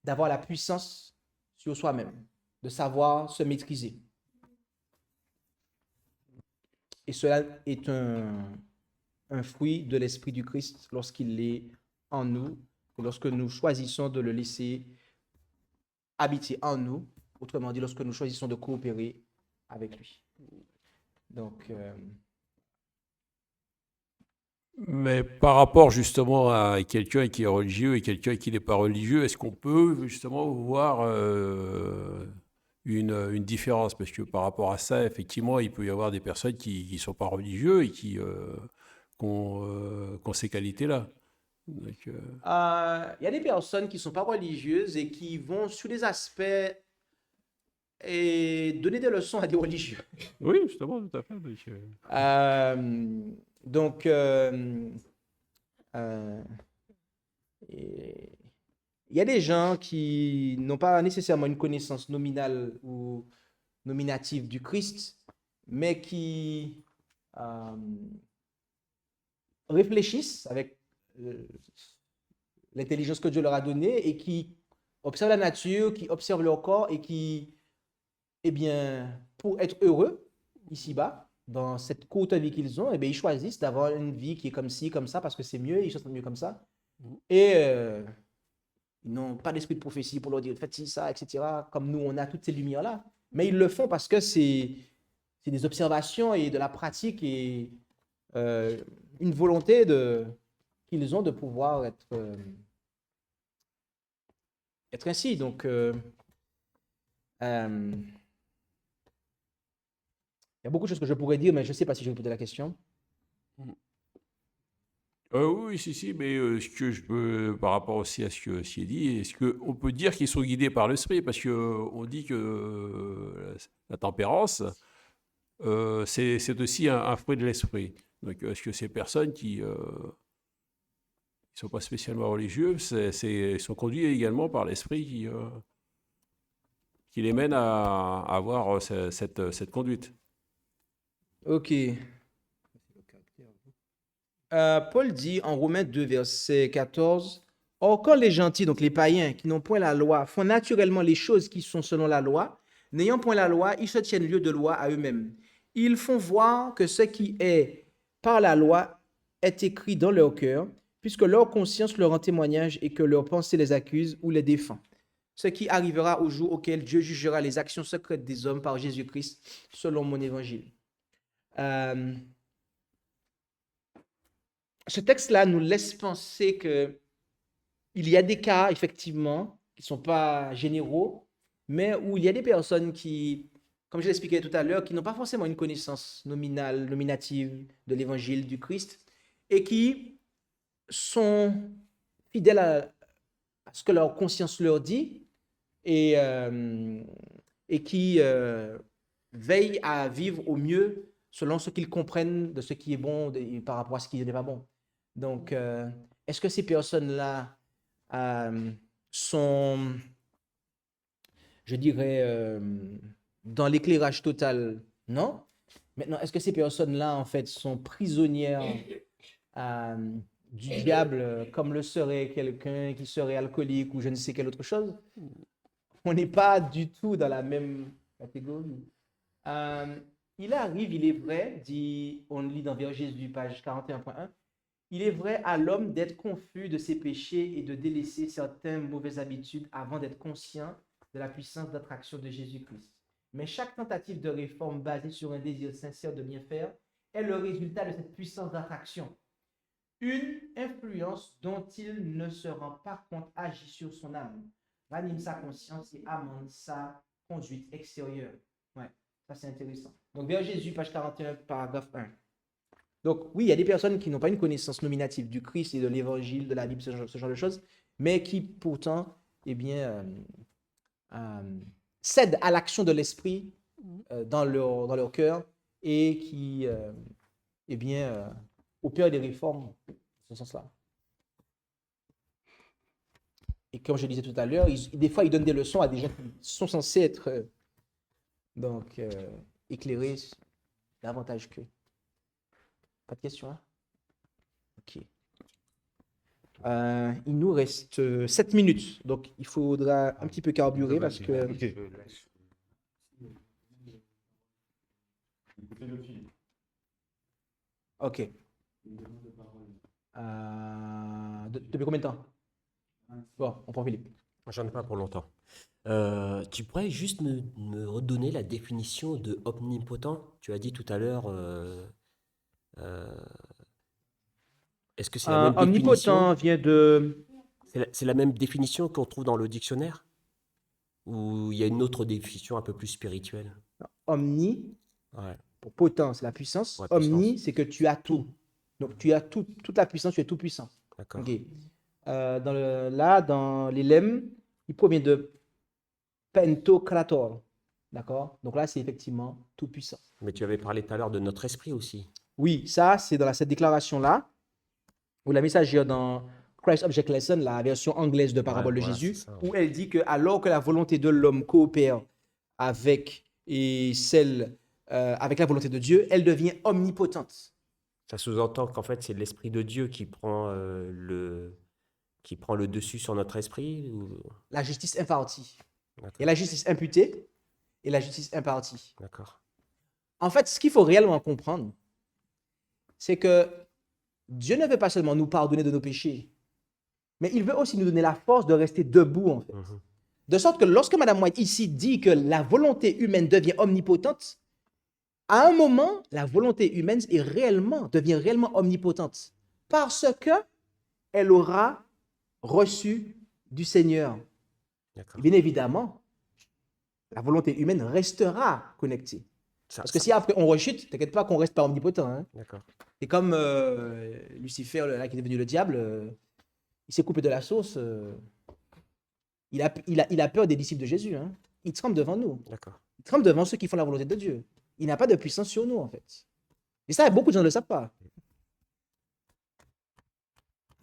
G: d'avoir la puissance sur soi-même, de savoir se maîtriser. Et cela est un fruit de l'Esprit du Christ lorsqu'il est en nous, lorsque nous choisissons de le laisser habiter en nous, autrement dit, lorsque nous choisissons de coopérer avec lui. Donc,
I: Mais par rapport justement à quelqu'un qui est religieux et quelqu'un qui n'est pas religieux, est-ce qu'on peut justement voir une différence? Parce que par rapport à ça, effectivement, il peut y avoir des personnes qui ne sont pas religieux et qui ont ces qualités-là. Donc,
G: il y a des personnes qui ne sont pas religieuses et qui vont sur des aspects et donner des leçons à des religieux.
I: oui, justement, tout à fait.
G: Donc, il y a des gens qui n'ont pas nécessairement une connaissance nominale ou nominative du Christ, mais qui réfléchissent avec l'intelligence que Dieu leur a donnée et qui observent la nature, qui observent leur corps et qui, eh bien, pour être heureux ici-bas, dans cette courte vie qu'ils ont, eh bien, ils choisissent d'avoir une vie qui est comme ci, comme ça, parce que c'est mieux, ils se sentent mieux comme ça. Et ils n'ont pas d'esprit de prophétie pour leur dire faites ci, ça, etc. Comme nous, on a toutes ces lumières-là. Mais ils le font parce que c'est des observations et de la pratique et une volonté qu'ils ont de pouvoir être ainsi. Donc, il y a beaucoup de choses que je pourrais dire, mais je ne sais pas si je vais poser la question.
I: Oui, si, mais ce que je peux, par rapport aussi à ce qui est dit, est-ce qu'on peut dire qu'ils sont guidés par l'esprit? Parce qu'on dit que la tempérance, c'est aussi un fruit de l'esprit. Donc, est-ce que ces personnes qui ne sont pas spécialement religieux, sont conduits également par l'esprit qui les mène à avoir cette conduite?
G: Ok. Paul dit en Romains 2, verset 14, « Or, quand les gentils, donc les païens, qui n'ont point la loi, font naturellement les choses qui sont selon la loi, n'ayant point la loi, ils se tiennent lieu de loi à eux-mêmes. Ils font voir que ce qui est par la loi est écrit dans leur cœur, puisque leur conscience leur rend témoignage et que leur pensée les accuse ou les défend. Ce qui arrivera au jour auquel Dieu jugera les actions secrètes des hommes par Jésus-Christ, selon mon évangile. » Ce texte-là nous laisse penser qu'il y a des cas, effectivement, qui ne sont pas généraux, mais où il y a des personnes qui, comme je l'expliquais tout à l'heure, qui n'ont pas forcément une connaissance nominative de l'évangile du Christ et qui sont fidèles à ce que leur conscience leur dit et qui veillent à vivre au mieux selon ce qu'ils comprennent de ce qui est bon par rapport à ce qui n'est pas bon. Donc, est-ce que ces personnes-là sont, je dirais, dans l'éclairage total? Non. Maintenant, est-ce que ces personnes-là, en fait, sont prisonnières du diable comme le serait quelqu'un qui serait alcoolique ou je ne sais quelle autre chose? On n'est pas du tout dans la même catégorie. Il arrive, il est vrai, on lit dans Vers Jésus, page 41.1, Il est vrai à l'homme d'être confus de ses péchés et de délaisser certaines mauvaises habitudes avant d'être conscient de la puissance d'attraction de Jésus-Christ. Mais chaque tentative de réforme basée sur un désir sincère de bien faire est le résultat de cette puissance d'attraction. Une influence dont il ne se rend pas compte agit sur son âme, ranime sa conscience et amène sa conduite extérieure. Ouais, ça c'est intéressant. Donc vers Jésus, page 41, paragraphe 1. Donc oui, il y a des personnes qui n'ont pas une connaissance nominative du Christ et de l'évangile, de la Bible, ce genre de choses, mais qui pourtant, eh bien, cèdent à l'action de l'esprit dans leur cœur et qui, eh bien, opèrent des réformes dans ce sens-là. Et comme je disais tout à l'heure, des fois, ils donnent des leçons à des gens qui sont censés être éclairés davantage qu'eux. Pas de questions, hein? Ok. Il nous reste 7 minutes, donc il faudra un petit peu carburer parce que... Ok. Depuis combien de temps? Bon, on prend Philippe.
J: J'en ai pas pour longtemps. Tu pourrais juste me redonner la définition de omnipotent? Tu as dit tout à l'heure. Est-ce que c'est la même
G: Omnipotent
J: définition?
G: vient de...
J: C'est la même définition qu'on trouve dans le dictionnaire? Ou il y a une autre définition un peu plus spirituelle?
G: Omni,
J: Ouais,
G: pour potent, c'est la puissance.
J: ouais, puissance.
G: Omni, c'est que tu as tout. Donc tu as toute la puissance, tu es tout puissant.
J: D'accord.
G: Ok. Dans les lemmes, il provient de pentokrator. D'accord? Donc là, c'est effectivement tout puissant.
J: Mais tu avais parlé tout à l'heure de notre esprit aussi.
G: Oui, ça, c'est dans cette déclaration-là, où la messagère dans Christ Object Lesson, la version anglaise de Parabole de
J: voilà,
G: Jésus,
J: c'est ça,
G: où elle dit que alors que la volonté de l'homme coopère avec avec la volonté de Dieu, elle devient omnipotente.
J: Ça sous-entend qu'en fait, c'est l'esprit de Dieu qui prend le dessus sur notre esprit
G: La justice impartie.
J: D'accord.
G: Et la justice imputée et la justice impartie.
J: D'accord.
G: En fait, ce qu'il faut réellement comprendre, c'est que Dieu ne veut pas seulement nous pardonner de nos péchés, mais il veut aussi nous donner la force de rester debout, en fait.
J: Mhm.
G: De sorte que lorsque Mme White ici dit que la volonté humaine devient omnipotente, à un moment, la volonté humaine devient réellement omnipotente parce que elle aura reçu du Seigneur.
J: D'accord.
G: Et bien évidemment, la volonté humaine restera connectée. Parce que si après on rechute, t'inquiète pas qu'on reste pas omnipotent. Hein.
J: D'accord.
G: Et comme Lucifer, là, qui est devenu le diable, il s'est coupé de la sauce. Il a peur des disciples de Jésus. Hein. Il tremble devant nous.
J: D'accord.
G: Il tremble devant ceux qui font la volonté de Dieu. Il n'a pas de puissance sur nous, en fait. Et ça, beaucoup de gens ne le savent pas.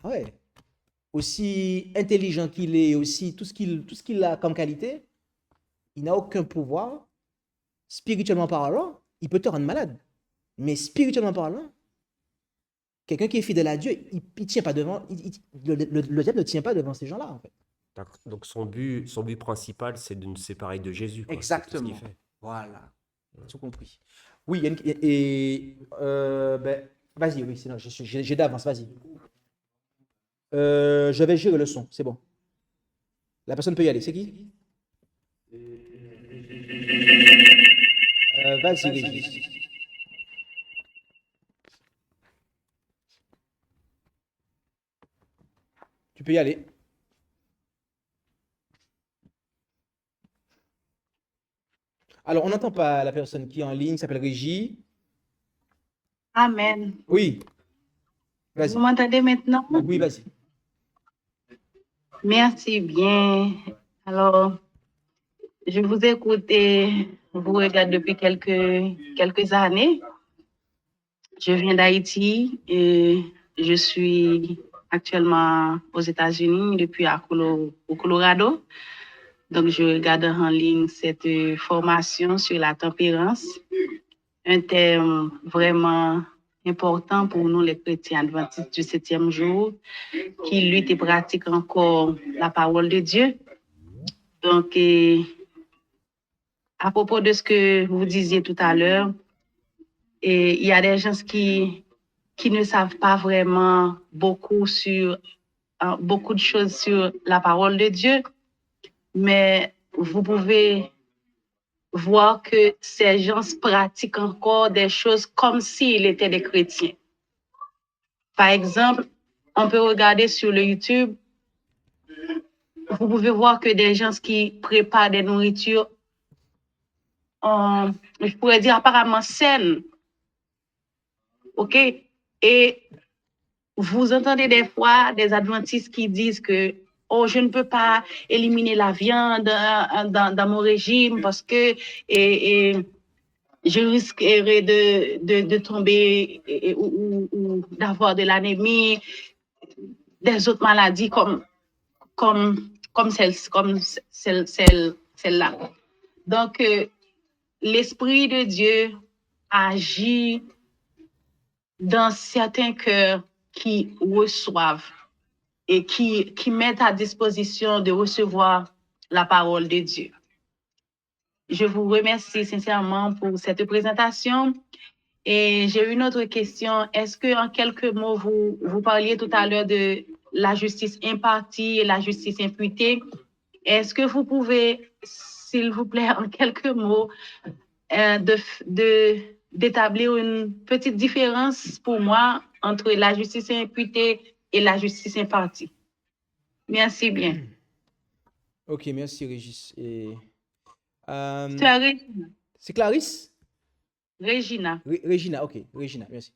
G: Ouais. Aussi intelligent qu'il est, aussi tout ce qu'il a comme qualité, il n'a aucun pouvoir. Spirituellement parlant, il peut te rendre malade. Mais spirituellement parlant, quelqu'un qui est fidèle à Dieu, il tient pas devant. Le diable ne tient pas devant ces gens-là, en fait.
J: Donc son but principal, c'est de nous séparer de Jésus. Quoi.
G: Exactement.
J: C'est tout ce qu'il fait.
G: Voilà. Tout compris. Oui, vas-y, oui, sinon j'ai d'avance, vas-y. Je vais gérer le son, c'est bon. La personne peut y aller, c'est qui? Vas-y, Régis. Tu peux y aller. Alors, on n'entend pas la personne qui est en ligne, s'appelle Régie.
K: Amen.
G: Oui. Vas-y.
K: Vous m'entendez maintenant?
G: Oui, vas-y.
K: Merci bien. Alors, je vous écoute et vous regarde depuis quelques années. Je viens d'Haïti et je suis actuellement aux États-Unis depuis au Colorado. Donc, je regarde en ligne cette formation sur la tempérance, un thème vraiment important pour nous, les chrétiens adventistes du 7e jour, qui luttent et pratiquent encore la parole de Dieu. Donc, à propos de ce que vous disiez tout à l'heure, il y a des gens qui qui ne savent pas vraiment beaucoup beaucoup de choses sur la parole de Dieu, mais vous pouvez voir que ces gens pratiquent encore des choses comme s'ils étaient des chrétiens. Par exemple, on peut regarder sur le YouTube, vous pouvez voir que des gens qui préparent des nourritures, je pourrais dire apparemment saines, ok? Et vous entendez des fois des adventistes qui disent que oh, je ne peux pas éliminer la viande dans mon régime parce que et je risquerais de tomber ou d'avoir de l'anémie, des autres maladies comme celle-là. Donc, l'Esprit de Dieu agit dans certains cœurs qui reçoivent et qui mettent à disposition de recevoir la parole de Dieu. Je vous remercie sincèrement pour cette présentation. Et j'ai une autre question. Est-ce que en quelques mots, vous parliez tout à l'heure de la justice impartie et la justice imputée? Est-ce que vous pouvez, s'il vous plaît, en quelques mots, d'établir une petite différence pour moi entre la justice imputée et la justice impartie? Merci bien.
G: Ok, merci Régis.
K: Regina.
G: C'est Clarisse?
K: Regina.
G: Regina, ok. Regina, merci.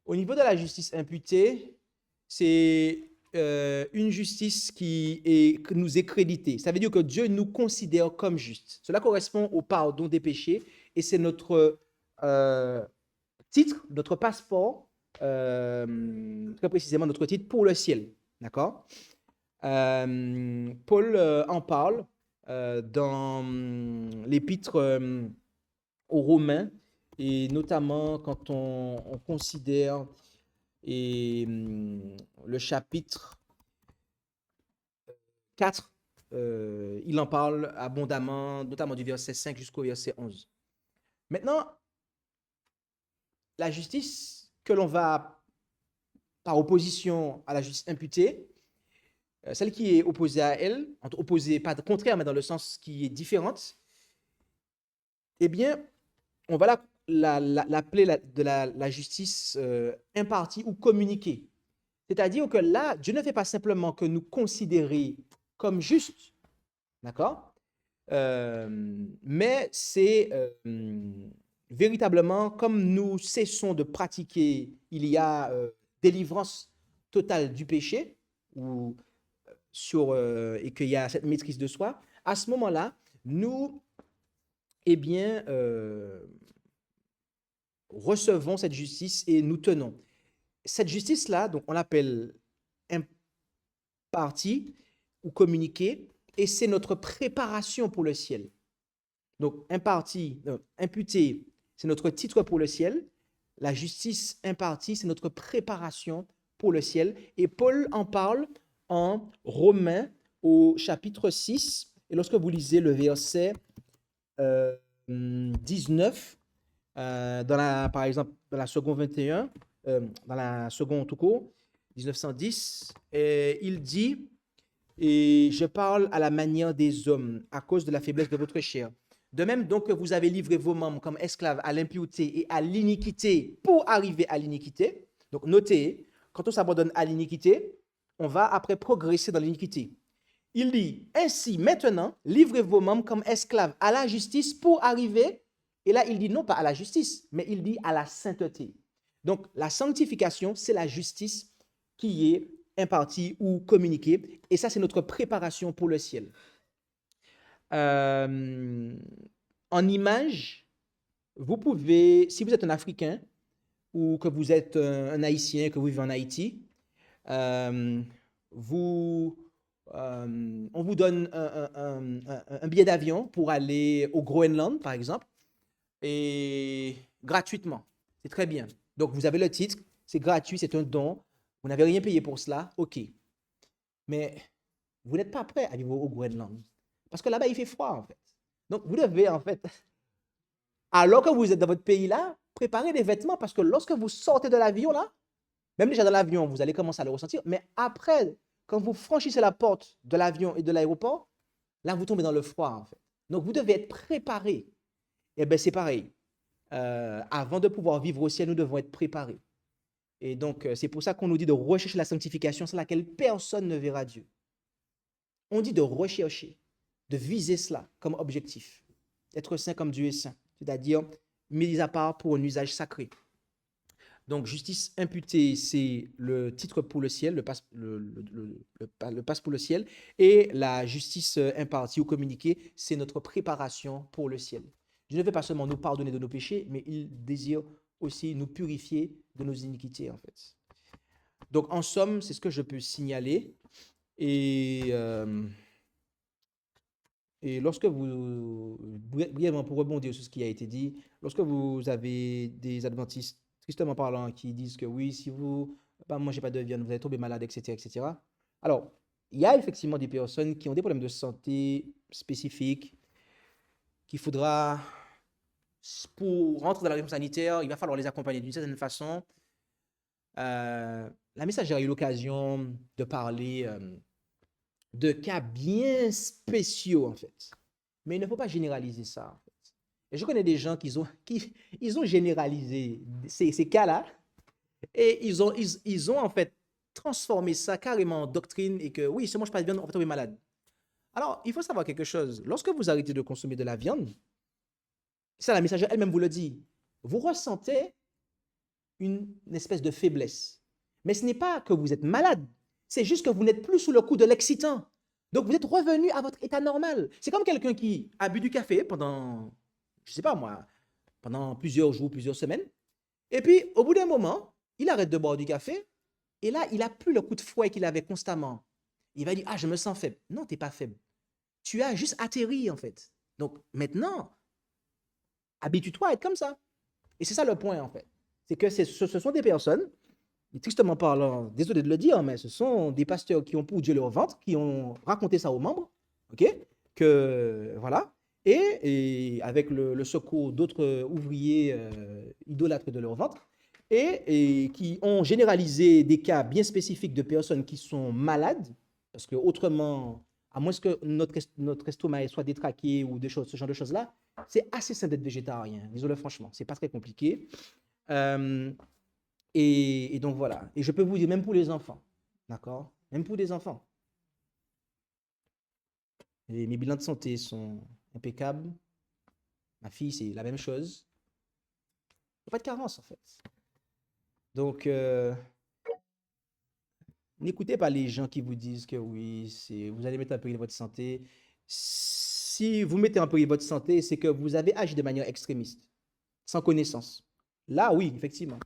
G: Au niveau de la justice imputée, c'est une justice qui nous est créditée. Ça veut dire que Dieu nous considère comme justes. Cela correspond au pardon des péchés et c'est notre titre, notre passeport, très précisément notre titre pour le ciel. D'accord? Paul en parle dans l'épître aux Romains, et notamment quand on considère le chapitre 4, il en parle abondamment, notamment du verset 5 jusqu'au verset 11. Maintenant, la justice que l'on va, par opposition à la justice imputée, celle qui est opposée à elle, opposée, pas contraire, mais dans le sens qui est différente, eh bien, on va l'appeler la justice impartie ou communiquée. C'est-à-dire que là, Dieu ne fait pas simplement que nous considérer comme justes, d'accord? Mais c'est véritablement comme nous cessons de pratiquer, il y a délivrance totale du péché, et qu'il y a cette maîtrise de soi, à ce moment-là, nous, eh bien, recevons cette justice et nous tenons. Cette justice-là, donc on l'appelle impartie ou communiquée, et c'est notre préparation pour le ciel. Donc, imputée, c'est notre titre pour le ciel. La justice impartie, c'est notre préparation pour le ciel. Et Paul en parle en Romains au chapitre 6. Et lorsque vous lisez le verset 19, par exemple, dans la seconde 21, dans la seconde tout court, 1910, il dit, et je parle à la manière des hommes à cause de la faiblesse de votre chair. De même donc que vous avez livré vos membres comme esclaves à l'impureté et à l'iniquité pour arriver à l'iniquité. Donc notez, quand on s'abandonne à l'iniquité, on va après progresser dans l'iniquité. Il dit, ainsi maintenant, livrez vos membres comme esclaves à la justice pour arriver, et là il dit non pas à la justice, mais il dit à la sainteté. Donc la sanctification, c'est la justice qui est impartie ou communiquée, et ça c'est notre préparation pour le ciel. En image, vous pouvez, si vous êtes un Africain ou que vous êtes un Haïtien, que vous vivez en Haïti, on vous donne un billet d'avion pour aller au Groenland, par exemple, et gratuitement. C'est très bien. Donc, vous avez le titre, c'est gratuit, c'est un don, vous n'avez rien payé pour cela, ok. Mais vous n'êtes pas prêt à vivre au Groenland. Parce que là-bas, il fait froid, en fait. Donc, vous devez, en fait, alors que vous êtes dans votre pays-là, préparez les vêtements parce que lorsque vous sortez de l'avion, là, même déjà dans l'avion, vous allez commencer à le ressentir, mais après, quand vous franchissez la porte de l'avion et de l'aéroport, là, vous tombez dans le froid, en fait. Donc, vous devez être préparé. Et bien, c'est pareil. Avant de pouvoir vivre au ciel, nous devons être préparés. Et donc, c'est pour ça qu'on nous dit de rechercher la sanctification sans laquelle personne ne verra Dieu. On dit de rechercher, de viser cela comme objectif. Être saint comme Dieu est saint, c'est-à-dire mis à part pour un usage sacré. Donc, justice imputée, c'est le titre pour le ciel, le passe pour le ciel. Et la justice impartie ou communiquée, c'est notre préparation pour le ciel. Dieu ne veut pas seulement nous pardonner de nos péchés, mais il désire aussi nous purifier de nos iniquités, en fait. Donc, en somme, c'est ce que je peux signaler. Et lorsque brièvement pour rebondir sur ce qui a été dit, lorsque vous avez des adventistes, tristement parlant, qui disent que oui, si vous ne mangez pas de viande, vous allez tomber malade, etc., etc. Alors, il y a effectivement des personnes qui ont des problèmes de santé spécifiques, qu'il faudra, pour rentrer dans la réponse sanitaire, il va falloir les accompagner d'une certaine façon. La messagère a eu l'occasion de parler de cas bien spéciaux, en fait. Mais il ne faut pas généraliser ça, en fait. Et je connais des gens qui ont généralisé ces cas-là et ils ont en fait transformé ça carrément en doctrine et que oui, si on ne mange pas de viande, on va tomber malade. Alors, il faut savoir quelque chose. Lorsque vous arrêtez de consommer de la viande, ça, la messagère elle-même vous le dit, vous ressentez une espèce de faiblesse. Mais ce n'est pas que vous êtes malade, c'est juste que vous n'êtes plus sous le coup de l'excitant. Donc, vous êtes revenu à votre état normal. C'est comme quelqu'un qui a bu du café pendant, je ne sais pas moi, pendant plusieurs jours, plusieurs semaines. Et puis, au bout d'un moment, il arrête de boire du café. Et là, il n'a plus le coup de fouet qu'il avait constamment. Il va dire, ah, je me sens faible. Non, tu n'es pas faible. Tu as juste atterri, en fait. Donc, maintenant, habitue-toi à être comme ça. Et c'est ça le point, en fait. C'est que ce sont des personnes, et tristement parlant, désolé de le dire, mais ce sont des pasteurs qui ont pour Dieu leur ventre, qui ont raconté ça aux membres, ok? Que, voilà. Et avec le secours d'autres ouvriers idolâtres de leur ventre, et qui ont généralisé des cas bien spécifiques de personnes qui sont malades, parce que autrement, à moins que notre estomac soit détraqué ou ce genre de choses-là, c'est assez simple d'être végétarien. Désolé, franchement, c'est pas très compliqué. Et donc voilà. Et je peux vous dire, même pour les enfants, d'accord? Même pour des enfants. Et mes bilans de santé sont impeccables. Ma fille, c'est la même chose. Il n'y a pas de carence, en fait. Donc, n'écoutez pas les gens qui vous disent que oui, vous allez mettre en péril votre santé. Si vous mettez en péril votre santé, c'est que vous avez agi de manière extrémiste, sans connaissance. Là, oui, effectivement.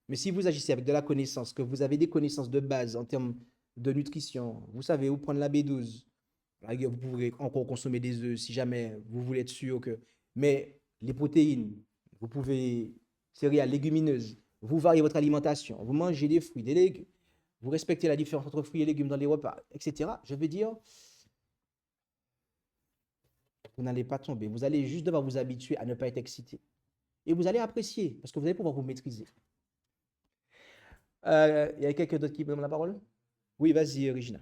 G: Mais si vous agissez avec de la connaissance, que vous avez des connaissances de base en termes de nutrition, vous savez où prendre la B12, vous pourrez encore consommer des œufs si jamais vous voulez être sûr que... Mais les protéines, vous pouvez... céréales, légumineuses, vous variez votre alimentation, vous mangez des fruits, des légumes, vous respectez la différence entre fruits et légumes dans les repas, etc. Je veux dire, vous n'allez pas tomber. Vous allez juste devoir vous habituer à ne pas être excité. Et vous allez apprécier, parce que vous allez pouvoir vous maîtriser. Il y a quelqu'un d'autre qui me demande la parole? Oui, vas-y, Regina.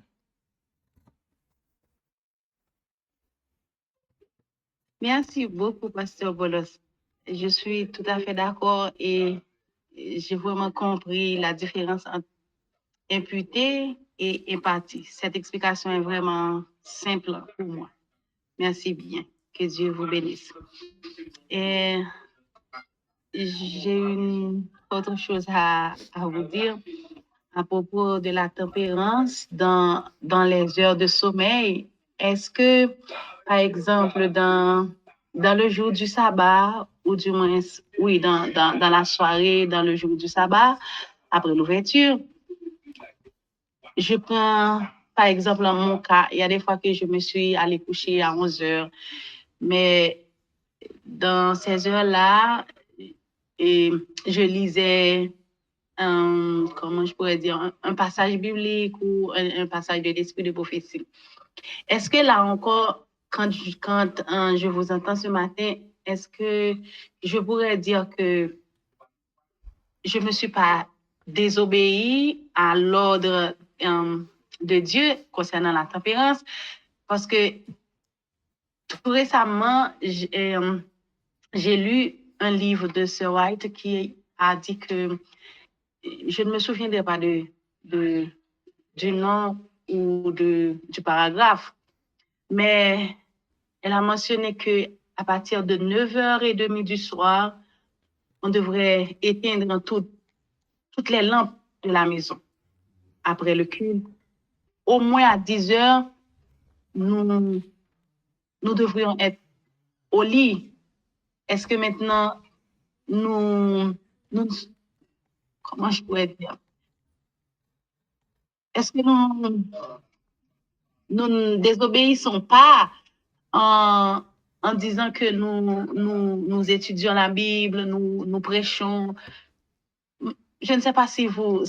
K: Merci beaucoup, Pasteur Bolos. Je suis tout à fait d'accord et j'ai vraiment compris la différence entre imputé et empathie. Cette explication est vraiment simple pour moi. Merci bien. Que Dieu vous bénisse. Et j'ai une autre chose à vous dire à propos de la tempérance dans les heures de sommeil. Est-ce que, par exemple, dans le jour du sabbat, ou du moins, oui, dans la soirée, dans le jour du sabbat, après l'ouverture, je prends, par exemple, dans mon cas, il y a des fois que je me suis allée coucher à 11 heures, mais dans ces heures-là, je lisais comment je pourrais dire, un passage biblique ou un passage de l'esprit de prophétie. Est-ce que là encore, quand je vous entends ce matin, est-ce que je pourrais dire que je me suis pas désobéie à l'ordre de Dieu concernant la tempérance, parce que tout récemment, j'ai lu un livre de Sir White qui a dit que, je ne me souviendrai pas du nom ou du paragraphe, mais elle a mentionné que à partir de 9h30 du soir, on devrait éteindre toutes les lampes de la maison. Après le culte, au moins à 10h, nous devrions être au lit. Est-ce que maintenant, nous, comment je pourrais dire? Est-ce que nous ne désobéissons pas en disant que nous étudions la Bible, nous prêchons? Je ne sais pas si vous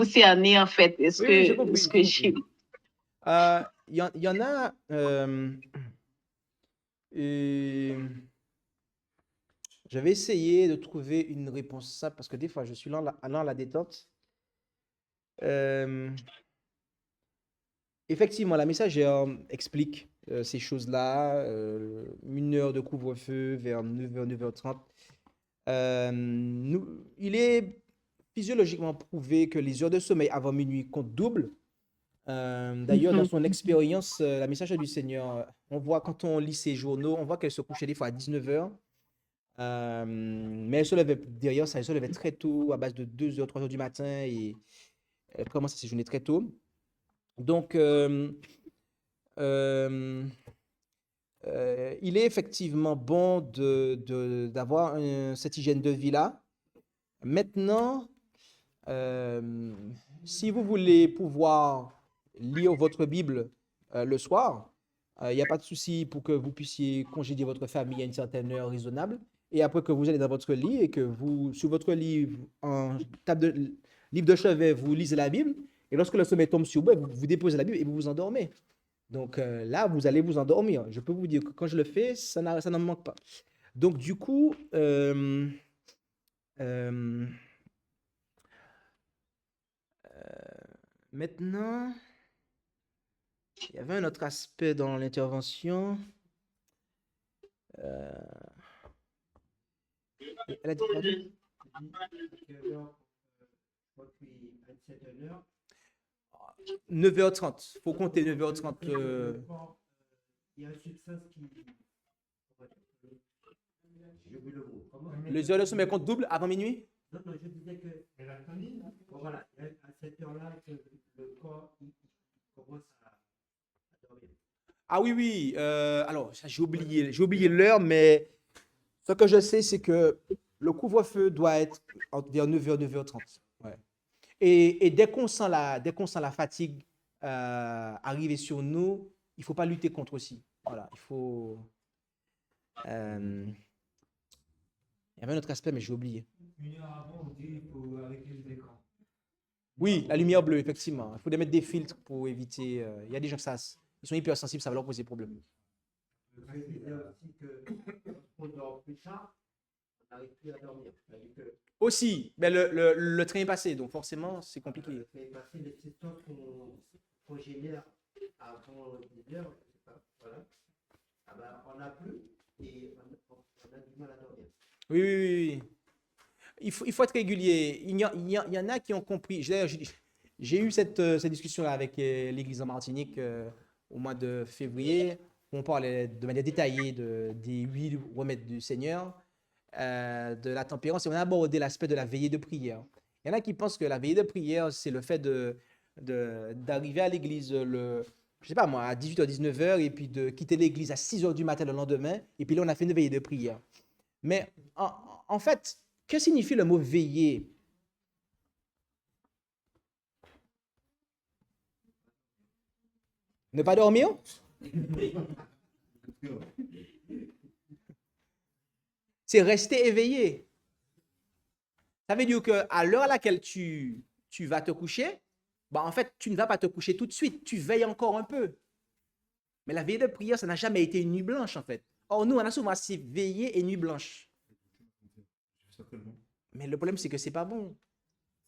K: cernez en fait
G: Oui, oui, j'ai
K: ce
G: compris.
K: que j'ai.
G: Il y en a. Je vais essayer de trouver une réponse simple parce que des fois, je suis lent à la détente. Effectivement, la messagère explique ces choses-là. 1 heure de couvre-feu vers 9h, 9h30. Il est physiologiquement prouvé que les heures de sommeil avant minuit comptent double. D'ailleurs, dans son expérience, la messagère du Seigneur, on voit quand on lit ses journaux, on voit qu'elle se couchait des fois à 19h. Mais elle se levait, derrière ça, elle se levait très tôt, à base de 2h, 3h du matin, et elle commence à séjourner très tôt. Donc, il est effectivement bon d'avoir cette hygiène de vie-là. Maintenant, si vous voulez pouvoir lire votre Bible le soir, il n'y a pas de souci pour que vous puissiez congédier votre famille à une certaine heure raisonnable. Et après que vous allez dans votre lit et que vous, sur votre lit, en livre de chevet, vous lisez la Bible. Et lorsque le sommeil tombe sur vous, vous déposez la Bible et vous vous endormez. Donc là, vous allez vous endormir. Je peux vous dire que quand je le fais, ça n'en manque pas. Donc du coup, maintenant, il y avait un autre aspect dans l'intervention. Elle a dit 9h30. Il faut compter 9h30.
F: Il y a une substance qui.
G: Les heures de sommeil comptent double avant minuit?
F: Non, je disais que. Voilà, à cette heure-là, que le corps il commence à dormir.
G: Ah oui, oui. Alors, j'ai oublié l'heure, mais ce que je sais, c'est que le couvre-feu doit être vers 9h, 9h30. Ouais. Et dès qu'on sent la fatigue arriver sur nous, il ne faut pas lutter contre aussi. Voilà, il faut. Il y avait un autre aspect, mais j'ai oublié.
F: Une heure avant, on dit qu'il faut arrêter les écrans.
G: Oui, la lumière bleue, effectivement. Il faut mettre des filtres pour éviter. Il y a des gens qui ils sont hypersensibles, ça va leur poser problème.
F: Je précisais aussi que lorsqu'on dort plus tard, on n'arrive plus à dormir.
G: Aussi, mais le train est passé, donc forcément, c'est compliqué.
F: Le train est passé, les substances qu'on génère avant 10 heures, je sais pas, voilà. Ah ben, on n'a plus et on a du mal à dormir.
G: Oui, oui, oui, oui. Il faut être régulier. Il y en a qui ont compris. J'ai eu cette discussion avec l'Église en Martinique au mois de février. On parlait de manière détaillée des 8 remèdes du Seigneur, de la tempérance, et on a abordé l'aspect de la veillée de prière. Il y en a qui pensent que la veillée de prière, c'est le fait d'arriver à l'église je sais pas moi, à 18h, 19h, et puis de quitter l'église à 6h du matin le lendemain, et puis là, on a fait une veillée de prière. Mais en fait, que signifie le mot veiller? Ne pas dormir? C'est rester éveillé. Ça veut dire qu'à l'heure à laquelle tu vas te coucher, bah en fait, tu ne vas pas te coucher tout de suite. Tu veilles encore un peu. Mais la veillée de prière, ça n'a jamais été une nuit blanche, en fait. Or, nous, on a souvent assez veillé et nuit blanche. Mais le problème, c'est que c'est pas bon.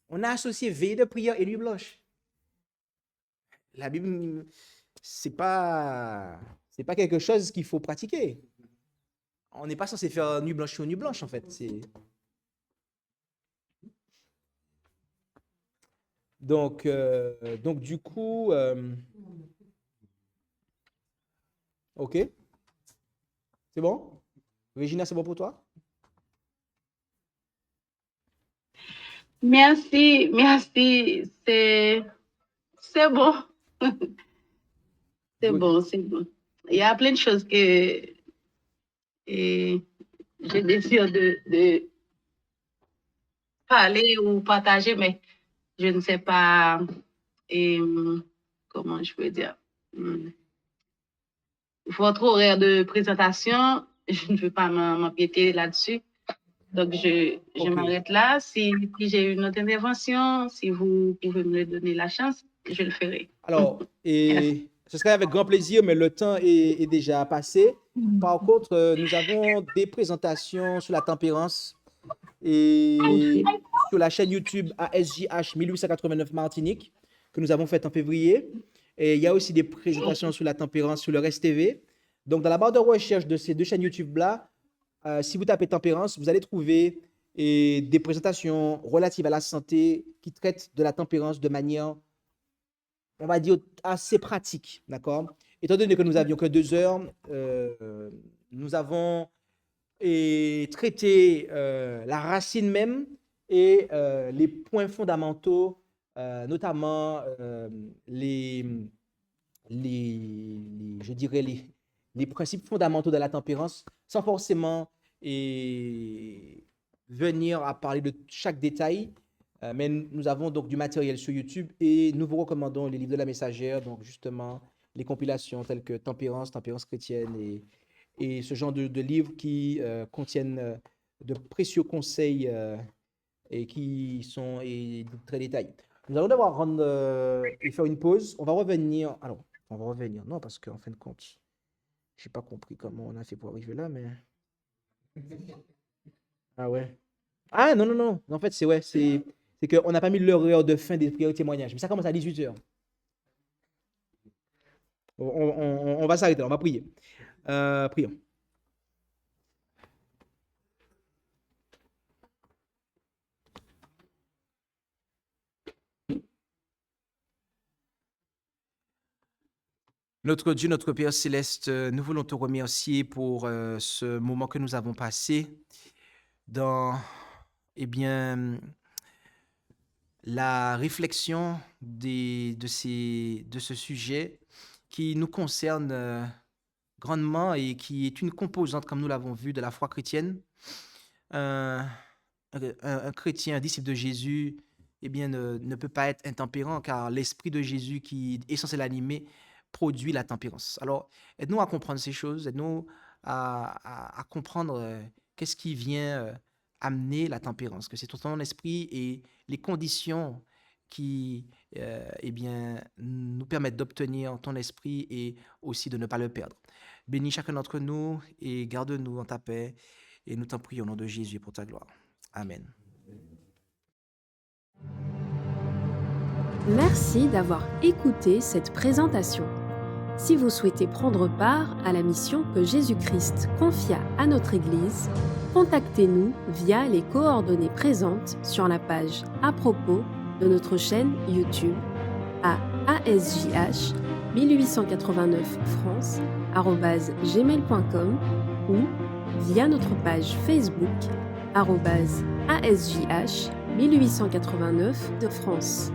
G: On a associé veille de prière et nuit blanche. La Bible, c'est pas quelque chose qu'il faut pratiquer. On n'est pas censé faire nuit blanche sur nuit blanche, en fait. Donc, du coup, ok. C'est bon? Regina, c'est bon pour toi?
K: Merci, c'est bon. C'est
G: Good.
K: bon, c'est bon. Il y a plein de choses que je désire de parler ou partager, mais je ne sais pas comment je peux dire. Votre horaire de présentation, je ne veux pas m'empiéter là-dessus. Donc, je
G: Ok.
K: m'arrête là. Si j'ai une autre intervention, si vous pouvez me donner la chance, je le ferai.
G: Alors, et ce serait avec grand plaisir, mais le temps est déjà passé. Par contre, nous avons des présentations sur la tempérance et sur la chaîne YouTube ASJH 1889 Martinique que nous avons faite en février. Et il y a aussi des présentations sur la tempérance sur le Rest TV. Donc, dans la barre de recherche de ces deux chaînes YouTube-là, si vous tapez tempérance, vous allez trouver des présentations relatives à la santé qui traitent de la tempérance de manière, on va dire, assez pratique. D'accord? Étant donné que nous n'avions que 2 heures, nous avons traité la racine même et les points fondamentaux, notamment je dirais les principes fondamentaux de la tempérance, sans forcément venir à parler de chaque détail. Mais nous avons donc du matériel sur YouTube et nous vous recommandons les livres de la Messagère, donc justement les compilations telles que Tempérance chrétienne et ce genre de livres qui contiennent de précieux conseils et qui sont très détaillés. Nous allons devoir faire une pause. On va revenir. Alors, on va revenir. Non, parce qu'en fin de compte, je n'ai pas compris comment on a fait pour arriver là, mais. Ah ouais. Ah non, non, non. En fait, c'est qu'on n'a pas mis l'heure de fin des prières et témoignages. Mais ça commence à 18h. On va s'arrêter, on va prier. Prions. Notre Dieu, notre Père céleste, nous voulons te remercier pour ce moment que nous avons passé dans, la réflexion de ce sujet qui nous concerne grandement et qui est une composante, comme nous l'avons vu, de la foi chrétienne. Un chrétien, un disciple de Jésus, ne peut pas être intempérant car l'esprit de Jésus qui est censé l'animer produit la tempérance. Alors, aide-nous à comprendre ces choses, aide-nous à comprendre qu'est-ce qui vient amener la tempérance, que c'est ton esprit et les conditions qui nous permettent d'obtenir ton esprit et aussi de ne pas le perdre. Bénis chacun d'entre nous et garde-nous en ta paix et nous t'en prions au nom de Jésus pour ta gloire. Amen.
A: Merci d'avoir écouté cette présentation. Si vous souhaitez prendre part à la mission que Jésus-Christ confia à notre Église, contactez-nous via les coordonnées présentes sur la page à propos de notre chaîne YouTube à ASJH 1889 France @gmail.com ou via notre page Facebook @ASJH 1889 de France.